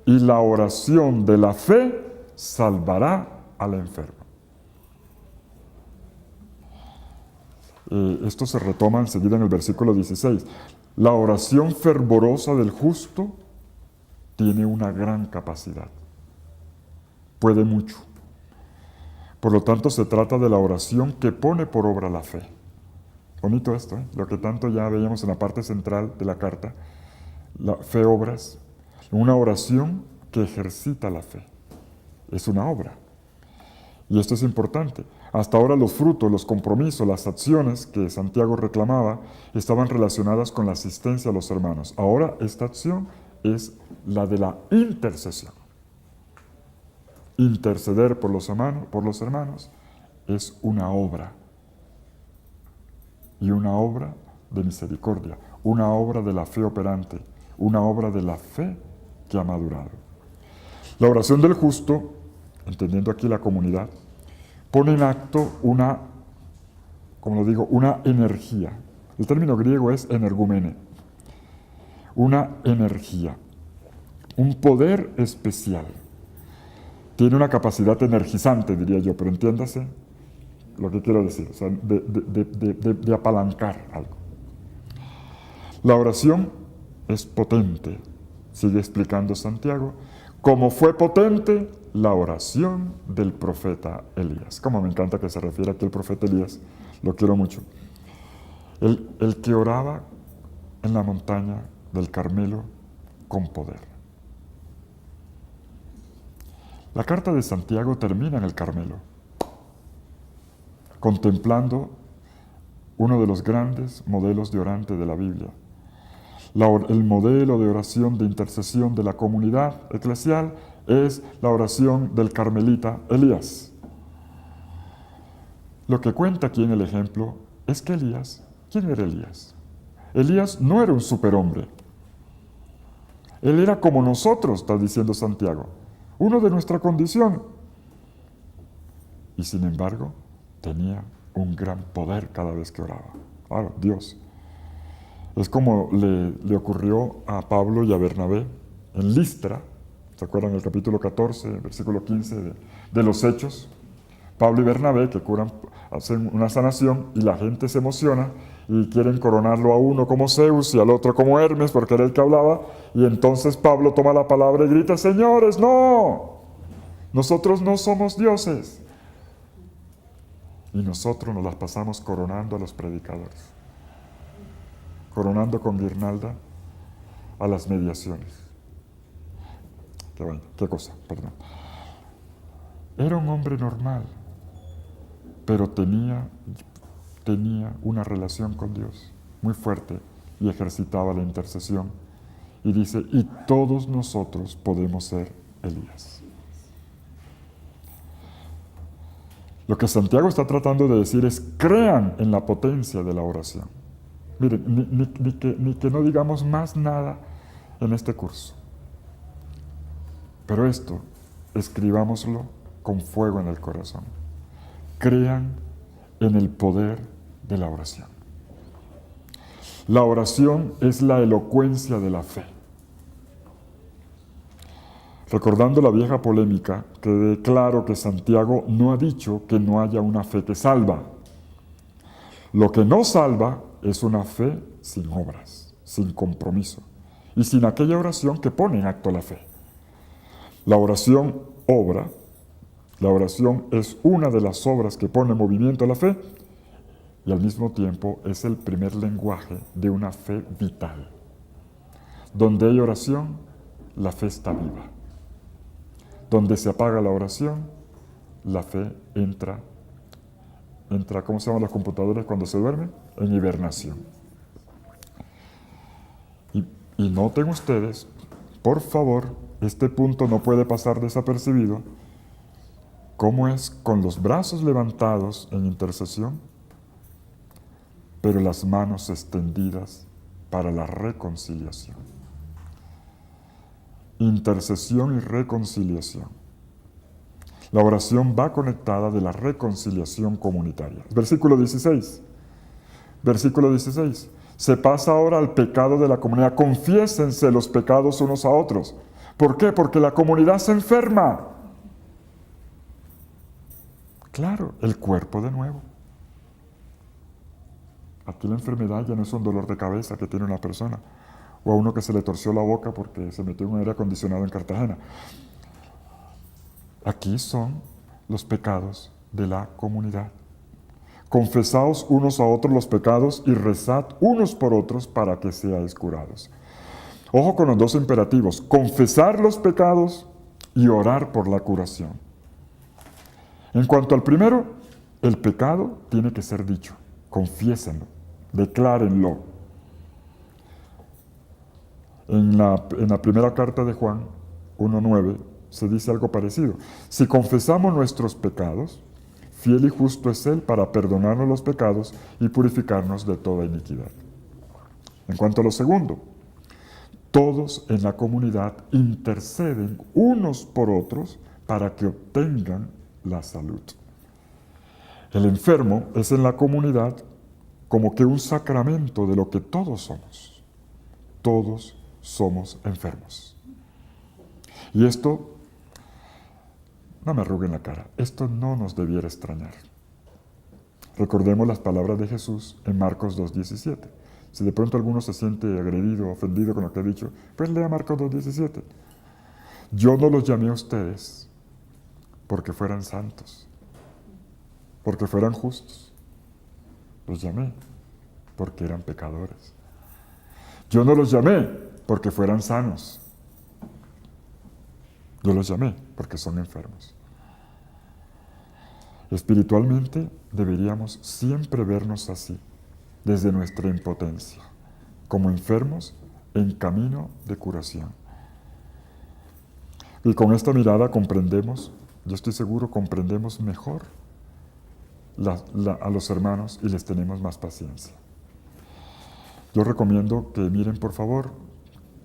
y la oración de la fe salvará al enfermo. Esto se retoma enseguida en el versículo 16. La oración fervorosa del justo tiene una gran capacidad. Puede mucho. Por lo tanto, se trata de la oración que pone por obra la fe. Bonito esto, ¿eh? Lo que tanto ya veíamos en la parte central de la carta. La fe obras. Una oración que ejercita la fe. Es una obra. Y esto es importante. Hasta ahora los frutos, los compromisos, las acciones que Santiago reclamaba estaban relacionadas con la asistencia a los hermanos. Ahora esta acción es la de la intercesión. Interceder por los hermanos es una obra. Y una obra de misericordia, una obra de la fe operante, una obra de la fe que ha madurado. La oración del justo, entendiendo aquí la comunidad, pone en acto una energía. El término griego es energumene. Una energía, un poder especial. Tiene una capacidad energizante, diría yo, pero entiéndase lo que quiero decir, o sea, de apalancar algo. La oración es potente, sigue explicando Santiago, como fue potente la oración del profeta Elías. Como me encanta que se refiere aquí al profeta Elías, lo quiero mucho. El que oraba en la montaña del Carmelo con poder. La carta de Santiago termina en el Carmelo, contemplando uno de los grandes modelos de orante de la Biblia. El modelo de oración de intercesión de la comunidad eclesial es la oración del carmelita Elías. Lo que cuenta aquí en el ejemplo es que Elías, ¿quién era Elías? Elías no era un superhombre. Él era como nosotros, está diciendo Santiago, uno de nuestra condición. Y sin embargo, tenía un gran poder cada vez que oraba. Claro, Dios. Es como le ocurrió a Pablo y a Bernabé en Listra. ¿Se acuerdan el capítulo 14, versículo 15 de los Hechos? Pablo y Bernabé que hacen una sanación y la gente se emociona y quieren coronarlo a uno como Zeus y al otro como Hermes porque era el que hablaba. Y entonces Pablo toma la palabra y grita, señores, no, nosotros no somos dioses. Y nosotros nos las pasamos coronando a los predicadores, coronando con guirnalda a las mediaciones. Qué cosa, perdón. Era un hombre normal, pero tenía una relación con Dios muy fuerte y ejercitaba la intercesión Y dice, y todos nosotros podemos ser Elías. Lo que Santiago está tratando de decir es, crean en la potencia de la oración. Miren, ni que no digamos más nada en este curso. Pero esto, escribámoslo con fuego en el corazón. Crean en el poder de la oración. La oración es la elocuencia de la fe. Recordando la vieja polémica, quede claro que Santiago no ha dicho que no haya una fe que salva. Lo que no salva es una fe sin obras, sin compromiso y sin aquella oración que pone en acto la fe. La oración obra, la oración es una de las obras que pone en movimiento la fe y al mismo tiempo es el primer lenguaje de una fe vital. Donde hay oración, la fe está viva. Donde se apaga la oración, la fe entra, ¿cómo se llaman los computadores cuando se duermen? En hibernación. Y noten ustedes, por favor, este punto no puede pasar desapercibido, cómo es con los brazos levantados en intercesión, pero las manos extendidas para la reconciliación. Intercesión y reconciliación. La oración va conectada de la reconciliación comunitaria. Versículo 16. Versículo 16. Se pasa ahora al pecado de la comunidad. Confiésense los pecados unos a otros. ¿Por qué? Porque la comunidad se enferma. Claro, el cuerpo de nuevo. Aquí la enfermedad ya no es un dolor de cabeza que tiene una persona, o a uno que se le torció la boca porque se metió en un aire acondicionado en Cartagena. Aquí son los pecados de la comunidad. Confesaos unos a otros los pecados y rezad unos por otros para que seáis curados. Ojo con los dos imperativos, confesar los pecados y orar por la curación. En cuanto al primero, el pecado tiene que ser dicho, confiésenlo, declárenlo. En la primera carta de Juan 1:9 se dice algo parecido. Si confesamos nuestros pecados, fiel y justo es Él para perdonarnos los pecados y purificarnos de toda iniquidad. En cuanto a lo segundo, todos en la comunidad interceden unos por otros para que obtengan la salud. El enfermo es en la comunidad como que un sacramento de lo que todos somos. Todos somos enfermos. Y esto, no me arruguen la cara, esto no nos debiera extrañar. Recordemos las palabras de Jesús en Marcos 2:17. Si de pronto alguno se siente agredido, ofendido con lo que he dicho, pues lea Marcos 2:17. Yo no los llamé a ustedes porque fueran santos, porque fueran justos. Los llamé porque eran pecadores. Yo no los llamé porque fueran sanos. Yo los llamé porque son enfermos. Espiritualmente deberíamos siempre vernos así, desde nuestra impotencia, como enfermos en camino de curación. Y con esta mirada comprendemos, yo estoy seguro, comprendemos mejor a los hermanos y les tenemos más paciencia. Yo recomiendo que miren, por favor,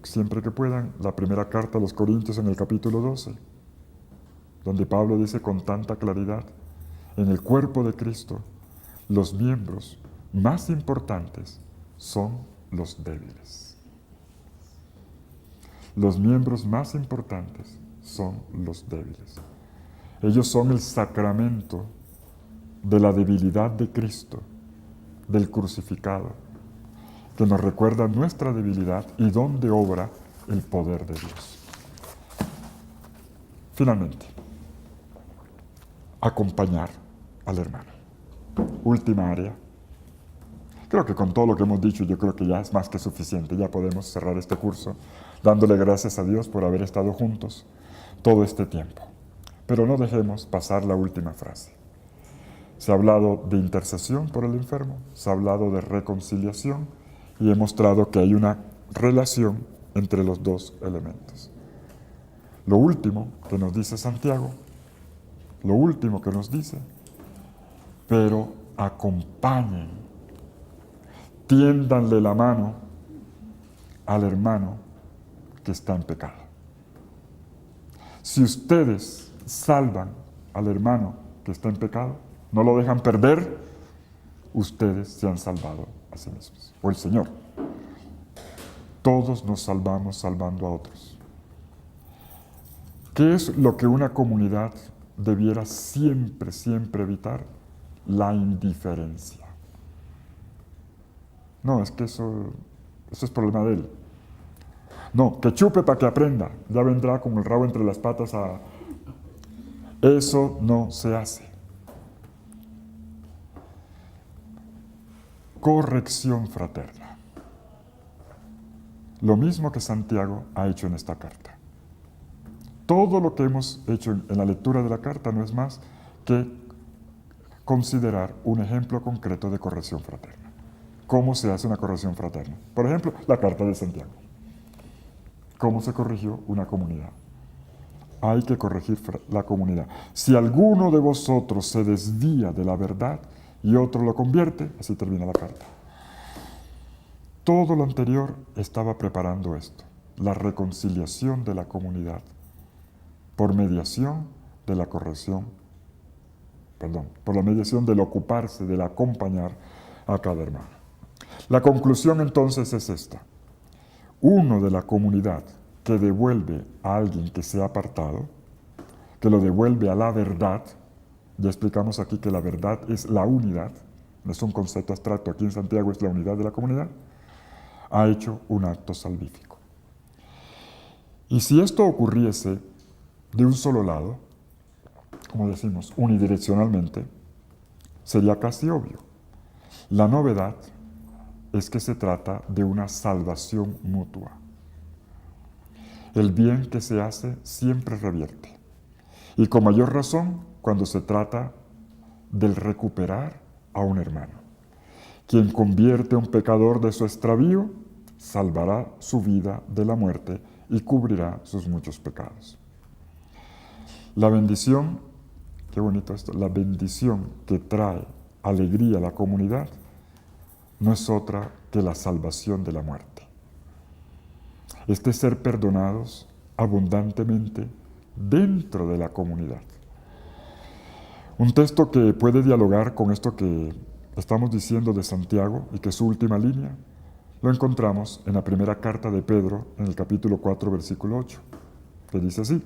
siempre que puedan, la primera carta a los Corintios en el capítulo 12, donde Pablo dice con tanta claridad, en el cuerpo de Cristo, los miembros más importantes son los débiles. Los miembros más importantes son los débiles. Ellos son el sacramento de la debilidad de Cristo, del crucificado, que nos recuerda nuestra debilidad y dónde obra el poder de Dios. Finalmente, acompañar al hermano. Última área. Creo que con todo lo que hemos dicho, yo creo que ya es más que suficiente. Ya podemos cerrar este curso dándole gracias a Dios por haber estado juntos todo este tiempo. Pero no dejemos pasar la última frase. Se ha hablado de intercesión por el enfermo, se ha hablado de reconciliación y he mostrado que hay una relación entre los dos elementos. Lo último que nos dice Santiago, lo último que nos dice, pero acompañen, tiéndanle la mano al hermano que está en pecado. Si ustedes salvan al hermano que está en pecado, no lo dejan perder, ustedes se han salvado a sí mismos, o el Señor. Todos nos salvamos salvando a otros. ¿Qué es lo que una comunidad debiera siempre, siempre evitar? La indiferencia. No, es que eso es problema de él. No, que chupe para que aprenda. Ya vendrá con el rabo entre las patas a... Eso no se hace. Corrección fraterna. Lo mismo que Santiago ha hecho en esta carta. Todo lo que hemos hecho en la lectura de la carta no es más que considerar un ejemplo concreto de corrección fraterna. ¿Cómo se hace una corrección fraterna? Por ejemplo, la carta de Santiago. ¿Cómo se corrigió una comunidad? Hay que corregir la comunidad. Si alguno de vosotros se desvía de la verdad y otro lo convierte, así termina la carta. Todo lo anterior estaba preparando esto, la reconciliación de la comunidad, por mediación de la corrección, por la mediación del ocuparse, del acompañar a cada hermano. La conclusión entonces es esta. Uno de la comunidad que devuelve a alguien que se ha apartado, que lo devuelve a la verdad, ya explicamos aquí que la verdad es la unidad, no es un concepto abstracto, aquí en Santiago es la unidad de la comunidad, ha hecho un acto salvífico. Y si esto ocurriese de un solo lado, como decimos, unidireccionalmente, sería casi obvio. La novedad es que se trata de una salvación mutua. El bien que se hace siempre revierte. Y con mayor razón cuando se trata del recuperar a un hermano. Quien convierte a un pecador de su extravío, salvará su vida de la muerte y cubrirá sus muchos pecados. La bendición, qué bonito esto, la bendición que trae alegría a la comunidad no es otra que la salvación de la muerte. Este ser perdonados abundantemente dentro de la comunidad. Un texto que puede dialogar con esto que estamos diciendo de Santiago y que es su última línea, lo encontramos en la primera carta de Pedro, en el capítulo 4, versículo 8, que dice así: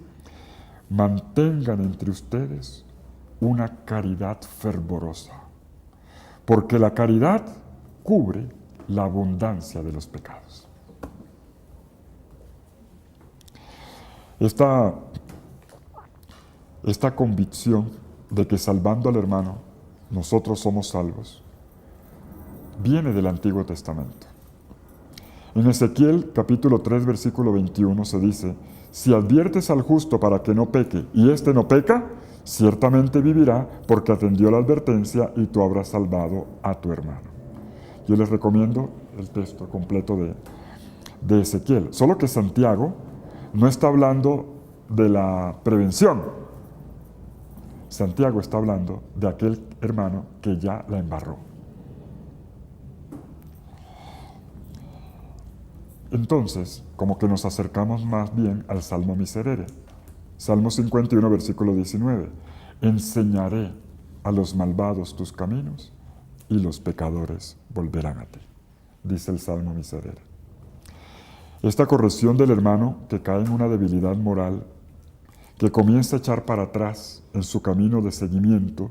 mantengan entre ustedes una caridad fervorosa, porque la caridad cubre la abundancia de los pecados. Esta convicción de que salvando al hermano nosotros somos salvos viene del Antiguo Testamento. En Ezequiel capítulo 3 versículo 21 se dice: si adviertes al justo para que no peque y éste no peca, ciertamente vivirá porque atendió la advertencia y tú habrás salvado a tu hermano. Yo les recomiendo el texto completo de Ezequiel. Solo que Santiago no está hablando de la prevención. Santiago está hablando de aquel hermano que ya la embarró. Entonces, como que nos acercamos más bien al Salmo Miserere. Salmo 51, versículo 19. Enseñaré a los malvados tus caminos y los pecadores volverán a ti, dice el Salmo Miserere. Esta corrección del hermano que cae en una debilidad moral, que comienza a echar para atrás en su camino de seguimiento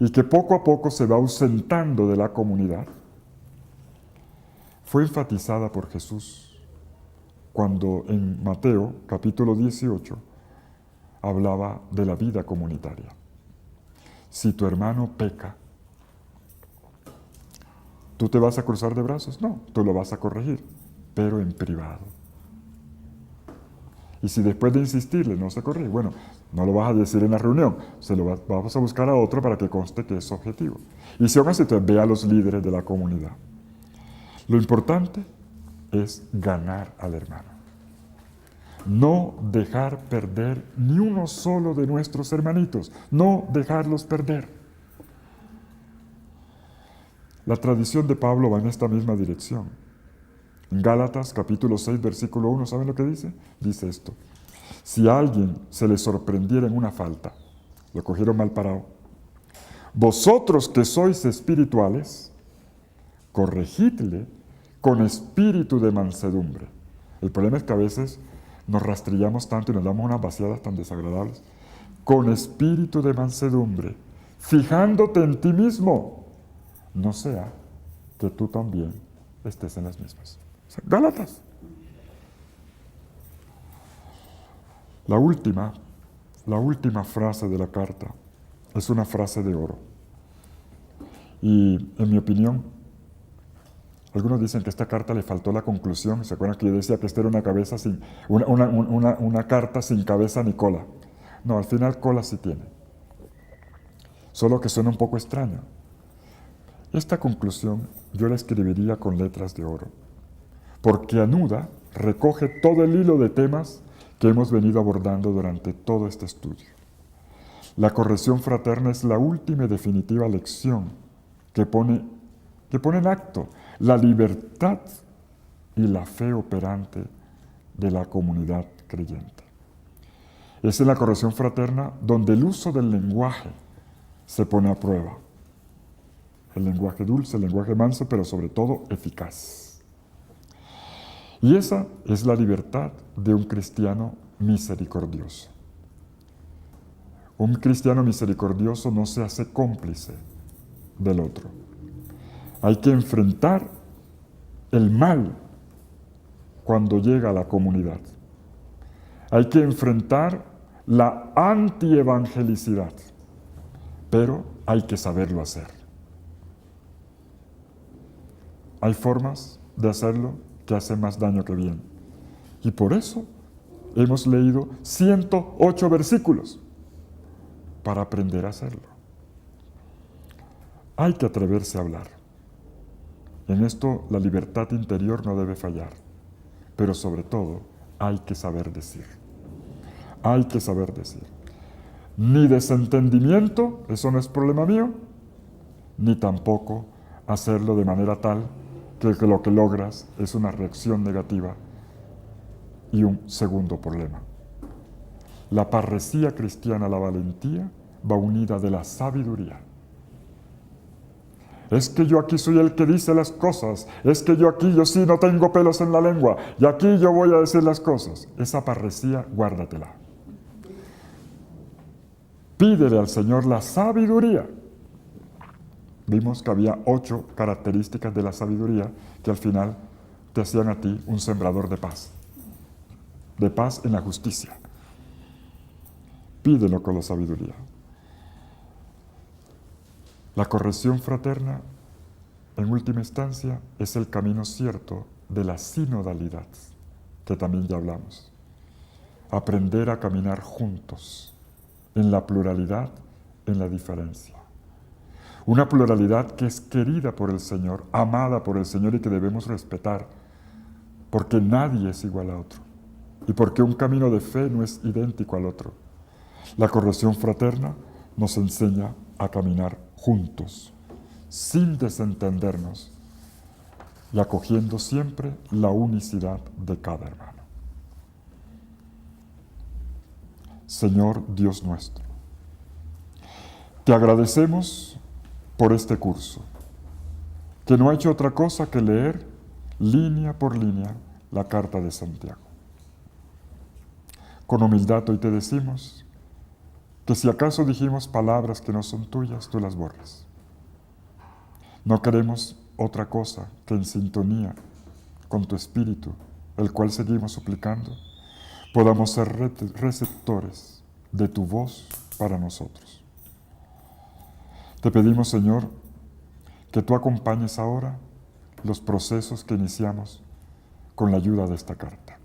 y que poco a poco se va ausentando de la comunidad, fue enfatizada por Jesús cuando en Mateo capítulo 18 hablaba de la vida comunitaria. Si tu hermano peca, ¿tú te vas a cruzar de brazos? No, tú lo vas a corregir, pero en privado. Y si después de insistirle no se corrige, bueno, no lo vas a decir en la reunión, vamos a buscar a otro para que conste que es objetivo. Y si aún así, te ve a los líderes de la comunidad. Lo importante es ganar al hermano. no dejar perder ni uno solo de nuestros hermanitos, no dejarlos perder. La tradición de Pablo va en esta misma dirección. En Gálatas capítulo 6, versículo 1, ¿saben lo que dice? Dice esto: si a alguien se le sorprendiera en una falta, lo cogieron mal parado, vosotros que sois espirituales, corregidle con espíritu de mansedumbre. El problema es que a veces nos rastrillamos tanto y nos damos unas vaciadas tan desagradables. Con espíritu de mansedumbre, fijándote en ti mismo, no sea que tú también estés en las mismas. Gálatas. La última frase de la carta es una frase de oro. Y en mi opinión, algunos dicen que esta carta le faltó la conclusión. ¿Se acuerdan que yo decía que esta era una carta sin cabeza ni cola? No, al final cola sí tiene. Solo que suena un poco extraño. Esta conclusión yo la escribiría con letras de oro, porque anuda, recoge todo el hilo de temas que hemos venido abordando durante todo este estudio. La corrección fraterna es la última y definitiva lección que pone en acto la libertad y la fe operante de la comunidad creyente. Es en la corrección fraterna donde el uso del lenguaje se pone a prueba. El lenguaje dulce, el lenguaje manso, pero sobre todo eficaz. Y esa es la libertad de un cristiano misericordioso. Un cristiano misericordioso no se hace cómplice del otro. Hay que enfrentar el mal cuando llega a la comunidad. Hay que enfrentar la antievangelicidad, pero hay que saberlo hacer. Hay formas de hacerlo que hacen más daño que bien. Y por eso hemos leído 108 versículos para aprender a hacerlo. Hay que atreverse a hablar. En esto la libertad interior no debe fallar, pero sobre todo hay que saber decir. Hay que saber decir. Ni desentendimiento, eso no es problema mío, ni tampoco hacerlo de manera tal que lo que logras es una reacción negativa y un segundo problema. La parresía cristiana, la valentía, va unida de la sabiduría. Es que yo aquí soy el que dice las cosas, es que yo sí no tengo pelos en la lengua, y aquí yo voy a decir las cosas. Esa parresía, guárdatela. Pídele al Señor la sabiduría. Vimos que había 8 características de la sabiduría que al final te hacían a ti un sembrador de paz en la justicia. Pídelo con la sabiduría. La corrección fraterna, en última instancia, es el camino cierto de la sinodalidad, que también ya hablamos. Aprender a caminar juntos, en la pluralidad, en la diferencia. Una pluralidad que es querida por el Señor, amada por el Señor y que debemos respetar, porque nadie es igual a otro y porque un camino de fe no es idéntico al otro. La corrección fraterna nos enseña a caminar juntos, sin desentendernos y acogiendo siempre la unicidad de cada hermano. Señor Dios nuestro, te agradecemos por este curso, que no ha hecho otra cosa que leer línea por línea la carta de Santiago. Con humildad hoy te decimos que si acaso dijimos palabras que no son tuyas, tú las borres. No queremos otra cosa que en sintonía con tu Espíritu, el cual seguimos suplicando, podamos ser receptores de tu voz para nosotros. Te pedimos, Señor, que tú acompañes ahora los procesos que iniciamos con la ayuda de esta carta.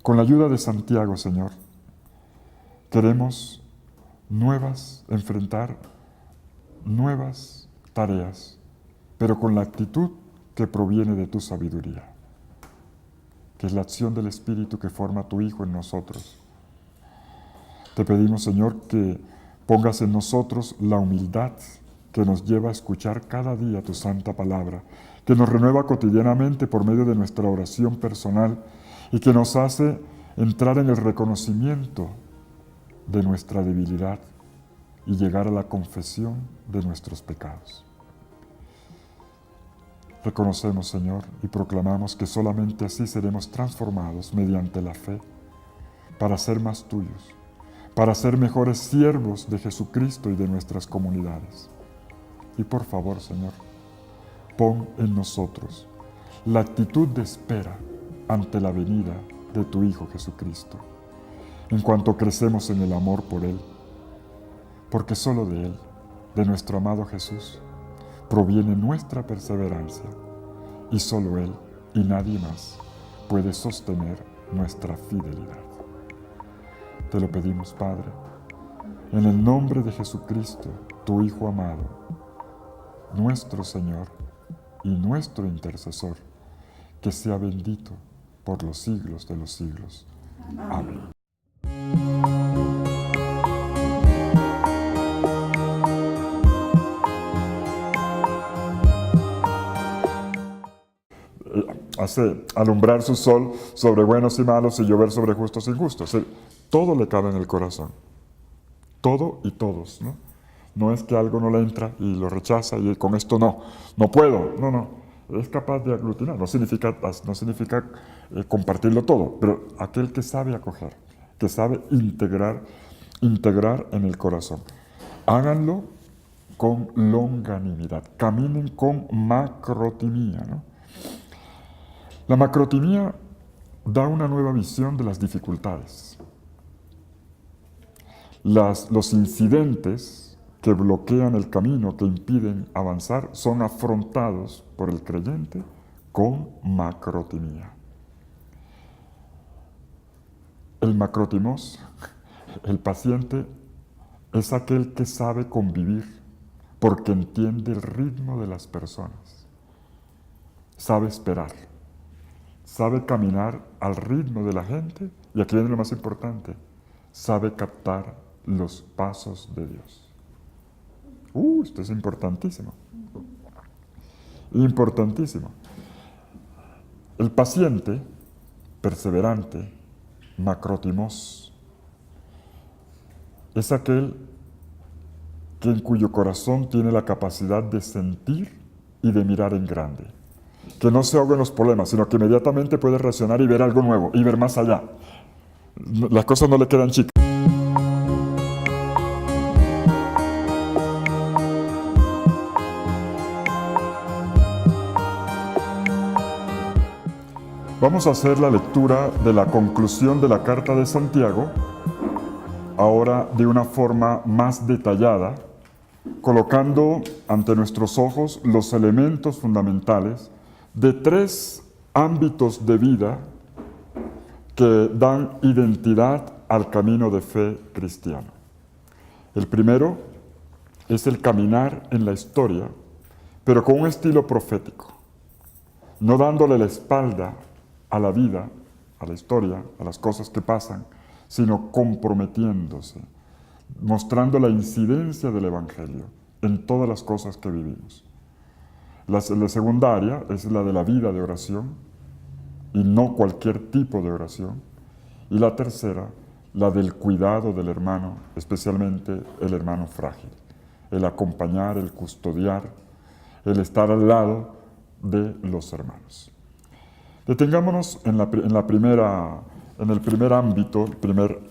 Con la ayuda de Santiago, Señor, queremos enfrentar nuevas tareas, pero con la actitud que proviene de tu sabiduría. que es la acción del Espíritu que forma a tu Hijo en nosotros. Te pedimos, Señor, que pongas en nosotros la humildad que nos lleva a escuchar cada día tu santa palabra, que nos renueva cotidianamente por medio de nuestra oración personal y que nos hace entrar en el reconocimiento de nuestra debilidad y llegar a la confesión de nuestros pecados. Reconocemos, Señor, y proclamamos que solamente así seremos transformados mediante la fe para ser más tuyos, para ser mejores siervos de Jesucristo y de nuestras comunidades. Y por favor, Señor, pon en nosotros la actitud de espera ante la venida de tu Hijo Jesucristo, en cuanto crecemos en el amor por Él, porque solo de Él, de nuestro amado Jesús, proviene nuestra perseverancia, y solo Él y nadie más puede sostener nuestra fidelidad. Te lo pedimos, Padre, en el nombre de Jesucristo, tu Hijo amado, nuestro Señor y nuestro intercesor, que sea bendito por los siglos de los siglos. Amén. Hace alumbrar su sol sobre buenos y malos y llover sobre justos e injustos. Todo le cabe en el corazón. Todo y todos, ¿no? No es que algo no le entra y lo rechaza y con esto no puedo. No. Es capaz de aglutinar. No significa compartirlo todo, pero aquel que sabe acoger, que sabe integrar en el corazón. Háganlo con longanimidad. Caminen con macrotimía, ¿no? La macrotimía da una nueva visión de las dificultades. Los incidentes que bloquean el camino, que impiden avanzar, son afrontados por el creyente con macrotimía. El macrotimos, el paciente, es aquel que sabe convivir porque entiende el ritmo de las personas. Sabe esperar. Sabe caminar al ritmo de la gente y aquí viene lo más importante, sabe captar los pasos de Dios. Esto es importantísimo. Importantísimo. El paciente, perseverante, macrotimos, es aquel en cuyo corazón tiene la capacidad de sentir y de mirar en grande. Que no se ahoga en los problemas, sino que inmediatamente puede reaccionar y ver algo nuevo, y ver más allá. Las cosas no le quedan chicas. Vamos a hacer la lectura de la conclusión de la Carta de Santiago, ahora de una forma más detallada, colocando ante nuestros ojos los elementos fundamentales de 3 ámbitos de vida que dan identidad al camino de fe cristiano. El primero es el caminar en la historia, pero con un estilo profético, no dándole la espalda a la vida, a la historia, a las cosas que pasan, sino comprometiéndose, mostrando la incidencia del Evangelio en todas las cosas que vivimos. La segunda área es la de la vida de oración, y no cualquier tipo de oración. Y la tercera, la del cuidado del hermano, especialmente el hermano frágil. El acompañar, el custodiar, el estar al lado de los hermanos. Detengámonos en el primer ámbito,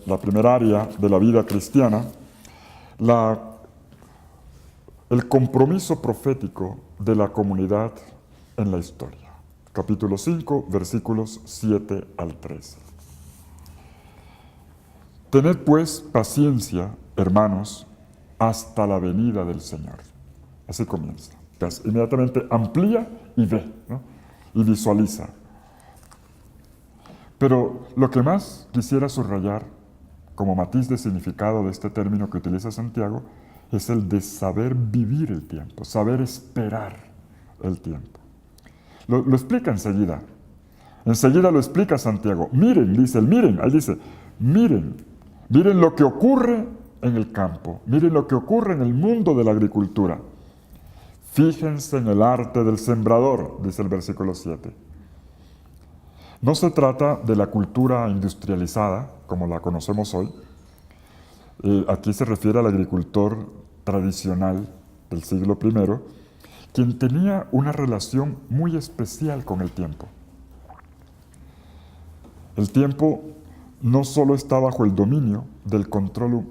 la primera área de la vida cristiana, el compromiso profético de la comunidad en la historia. Capítulo 5, versículos 7 al 13. Tened pues paciencia, hermanos, hasta la venida del Señor. Así comienza. Entonces, inmediatamente amplía y ve, ¿no? Y visualiza. Pero lo que más quisiera subrayar, como matiz de significado de este término que utiliza Santiago, es el de saber vivir el tiempo, saber esperar el tiempo. Lo explica enseguida. Enseguida lo explica Santiago. Miren, dice él, miren, ahí dice, miren, miren lo que ocurre en el campo, miren lo que ocurre en el mundo de la agricultura. Fíjense en el arte del sembrador, dice el versículo 7. No se trata de la cultura industrializada, como la conocemos hoy. Aquí se refiere al agricultor tradicional del siglo I, quien tenía una relación muy especial con el tiempo. El tiempo no solo está bajo el dominio del control,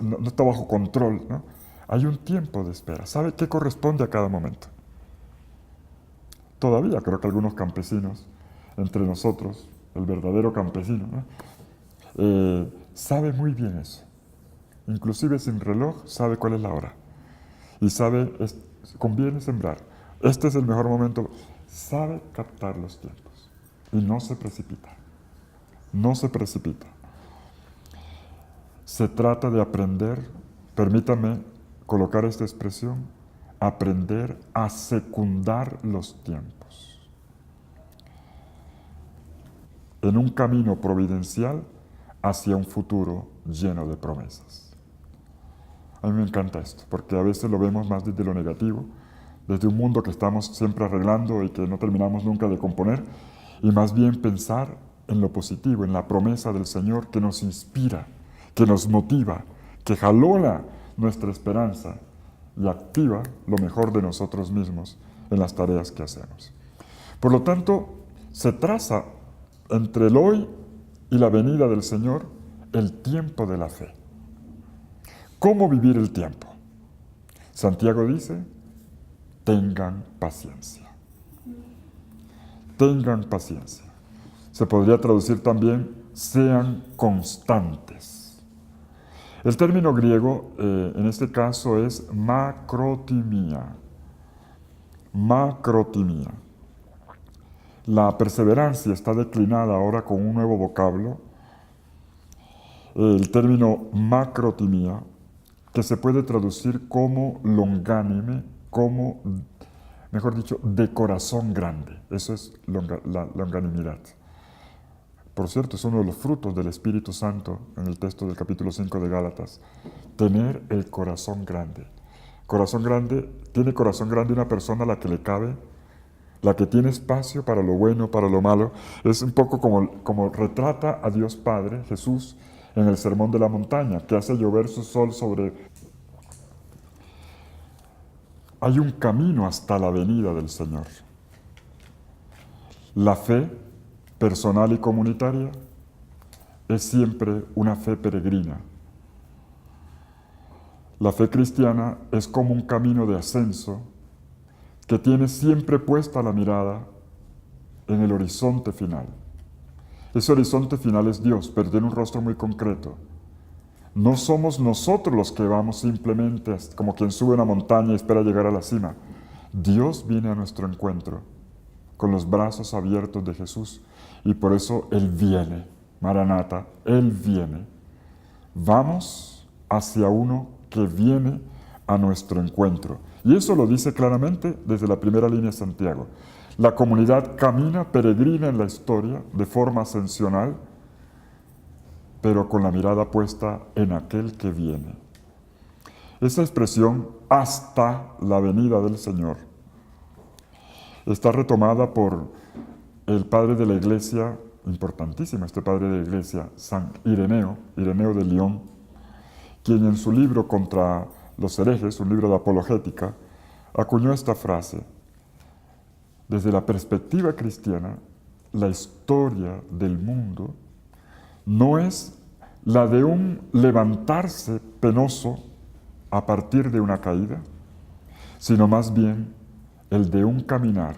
no está bajo control, ¿no? Hay un tiempo de espera. ¿Sabe qué corresponde a cada momento? Todavía creo que algunos campesinos, entre nosotros, el verdadero campesino, ¿no? Sabe muy bien eso. Inclusive sin reloj sabe cuál es la hora. Y sabe, conviene sembrar. Este es el mejor momento. Sabe captar los tiempos. Y no se precipita. No se precipita. Se trata de aprender, permítame colocar esta expresión, aprender a secundar los tiempos. En un camino providencial hacia un futuro lleno de promesas. A mí me encanta esto, porque a veces lo vemos más desde lo negativo, desde un mundo que estamos siempre arreglando y que no terminamos nunca de componer, y más bien pensar en lo positivo, en la promesa del Señor que nos inspira, que nos motiva, que jalona nuestra esperanza y activa lo mejor de nosotros mismos en las tareas que hacemos. Por lo tanto, se traza entre el hoy y la venida del Señor el tiempo de la fe. ¿Cómo vivir el tiempo? Santiago dice, tengan paciencia. Tengan paciencia. Se podría traducir también, sean constantes. El término griego en este caso es macrotimia. Macrotimia. La perseverancia está declinada ahora con un nuevo vocablo, el término macrotimia, que se puede traducir como longánime, como, mejor dicho, de corazón grande. Eso es la longanimidad. Por cierto, es uno de los frutos del Espíritu Santo en el texto del capítulo 5 de Gálatas. Tener el corazón grande. Corazón grande, tiene corazón grande una persona a la que le cabe, la que tiene espacio para lo bueno, para lo malo. Es un poco como retrata a Dios Padre, Jesús, en el Sermón de la Montaña, que hace llover su sol sobre... Hay un camino hasta la venida del Señor. La fe personal y comunitaria es siempre una fe peregrina. La fe cristiana es como un camino de ascenso que tiene siempre puesta la mirada en el horizonte final. Ese horizonte final es Dios, pero tiene un rostro muy concreto. No somos nosotros los que vamos simplemente como quien sube una montaña y espera llegar a la cima. Dios viene a nuestro encuentro con los brazos abiertos de Jesús. Y por eso Él viene, Maranata, Él viene. Vamos hacia uno que viene a nuestro encuentro. Y eso lo dice claramente desde la primera línea de Santiago. La comunidad camina, peregrina en la historia de forma ascensional, pero con la mirada puesta en aquel que viene. Esa expresión, hasta la venida del Señor, está retomada por el padre de la iglesia, importantísimo este padre de la iglesia, San Ireneo de Lyon, quien en su libro Contra los herejes, un libro de apologética, acuñó esta frase: desde la perspectiva cristiana, la historia del mundo no es la de un levantarse penoso a partir de una caída, sino más bien el de un caminar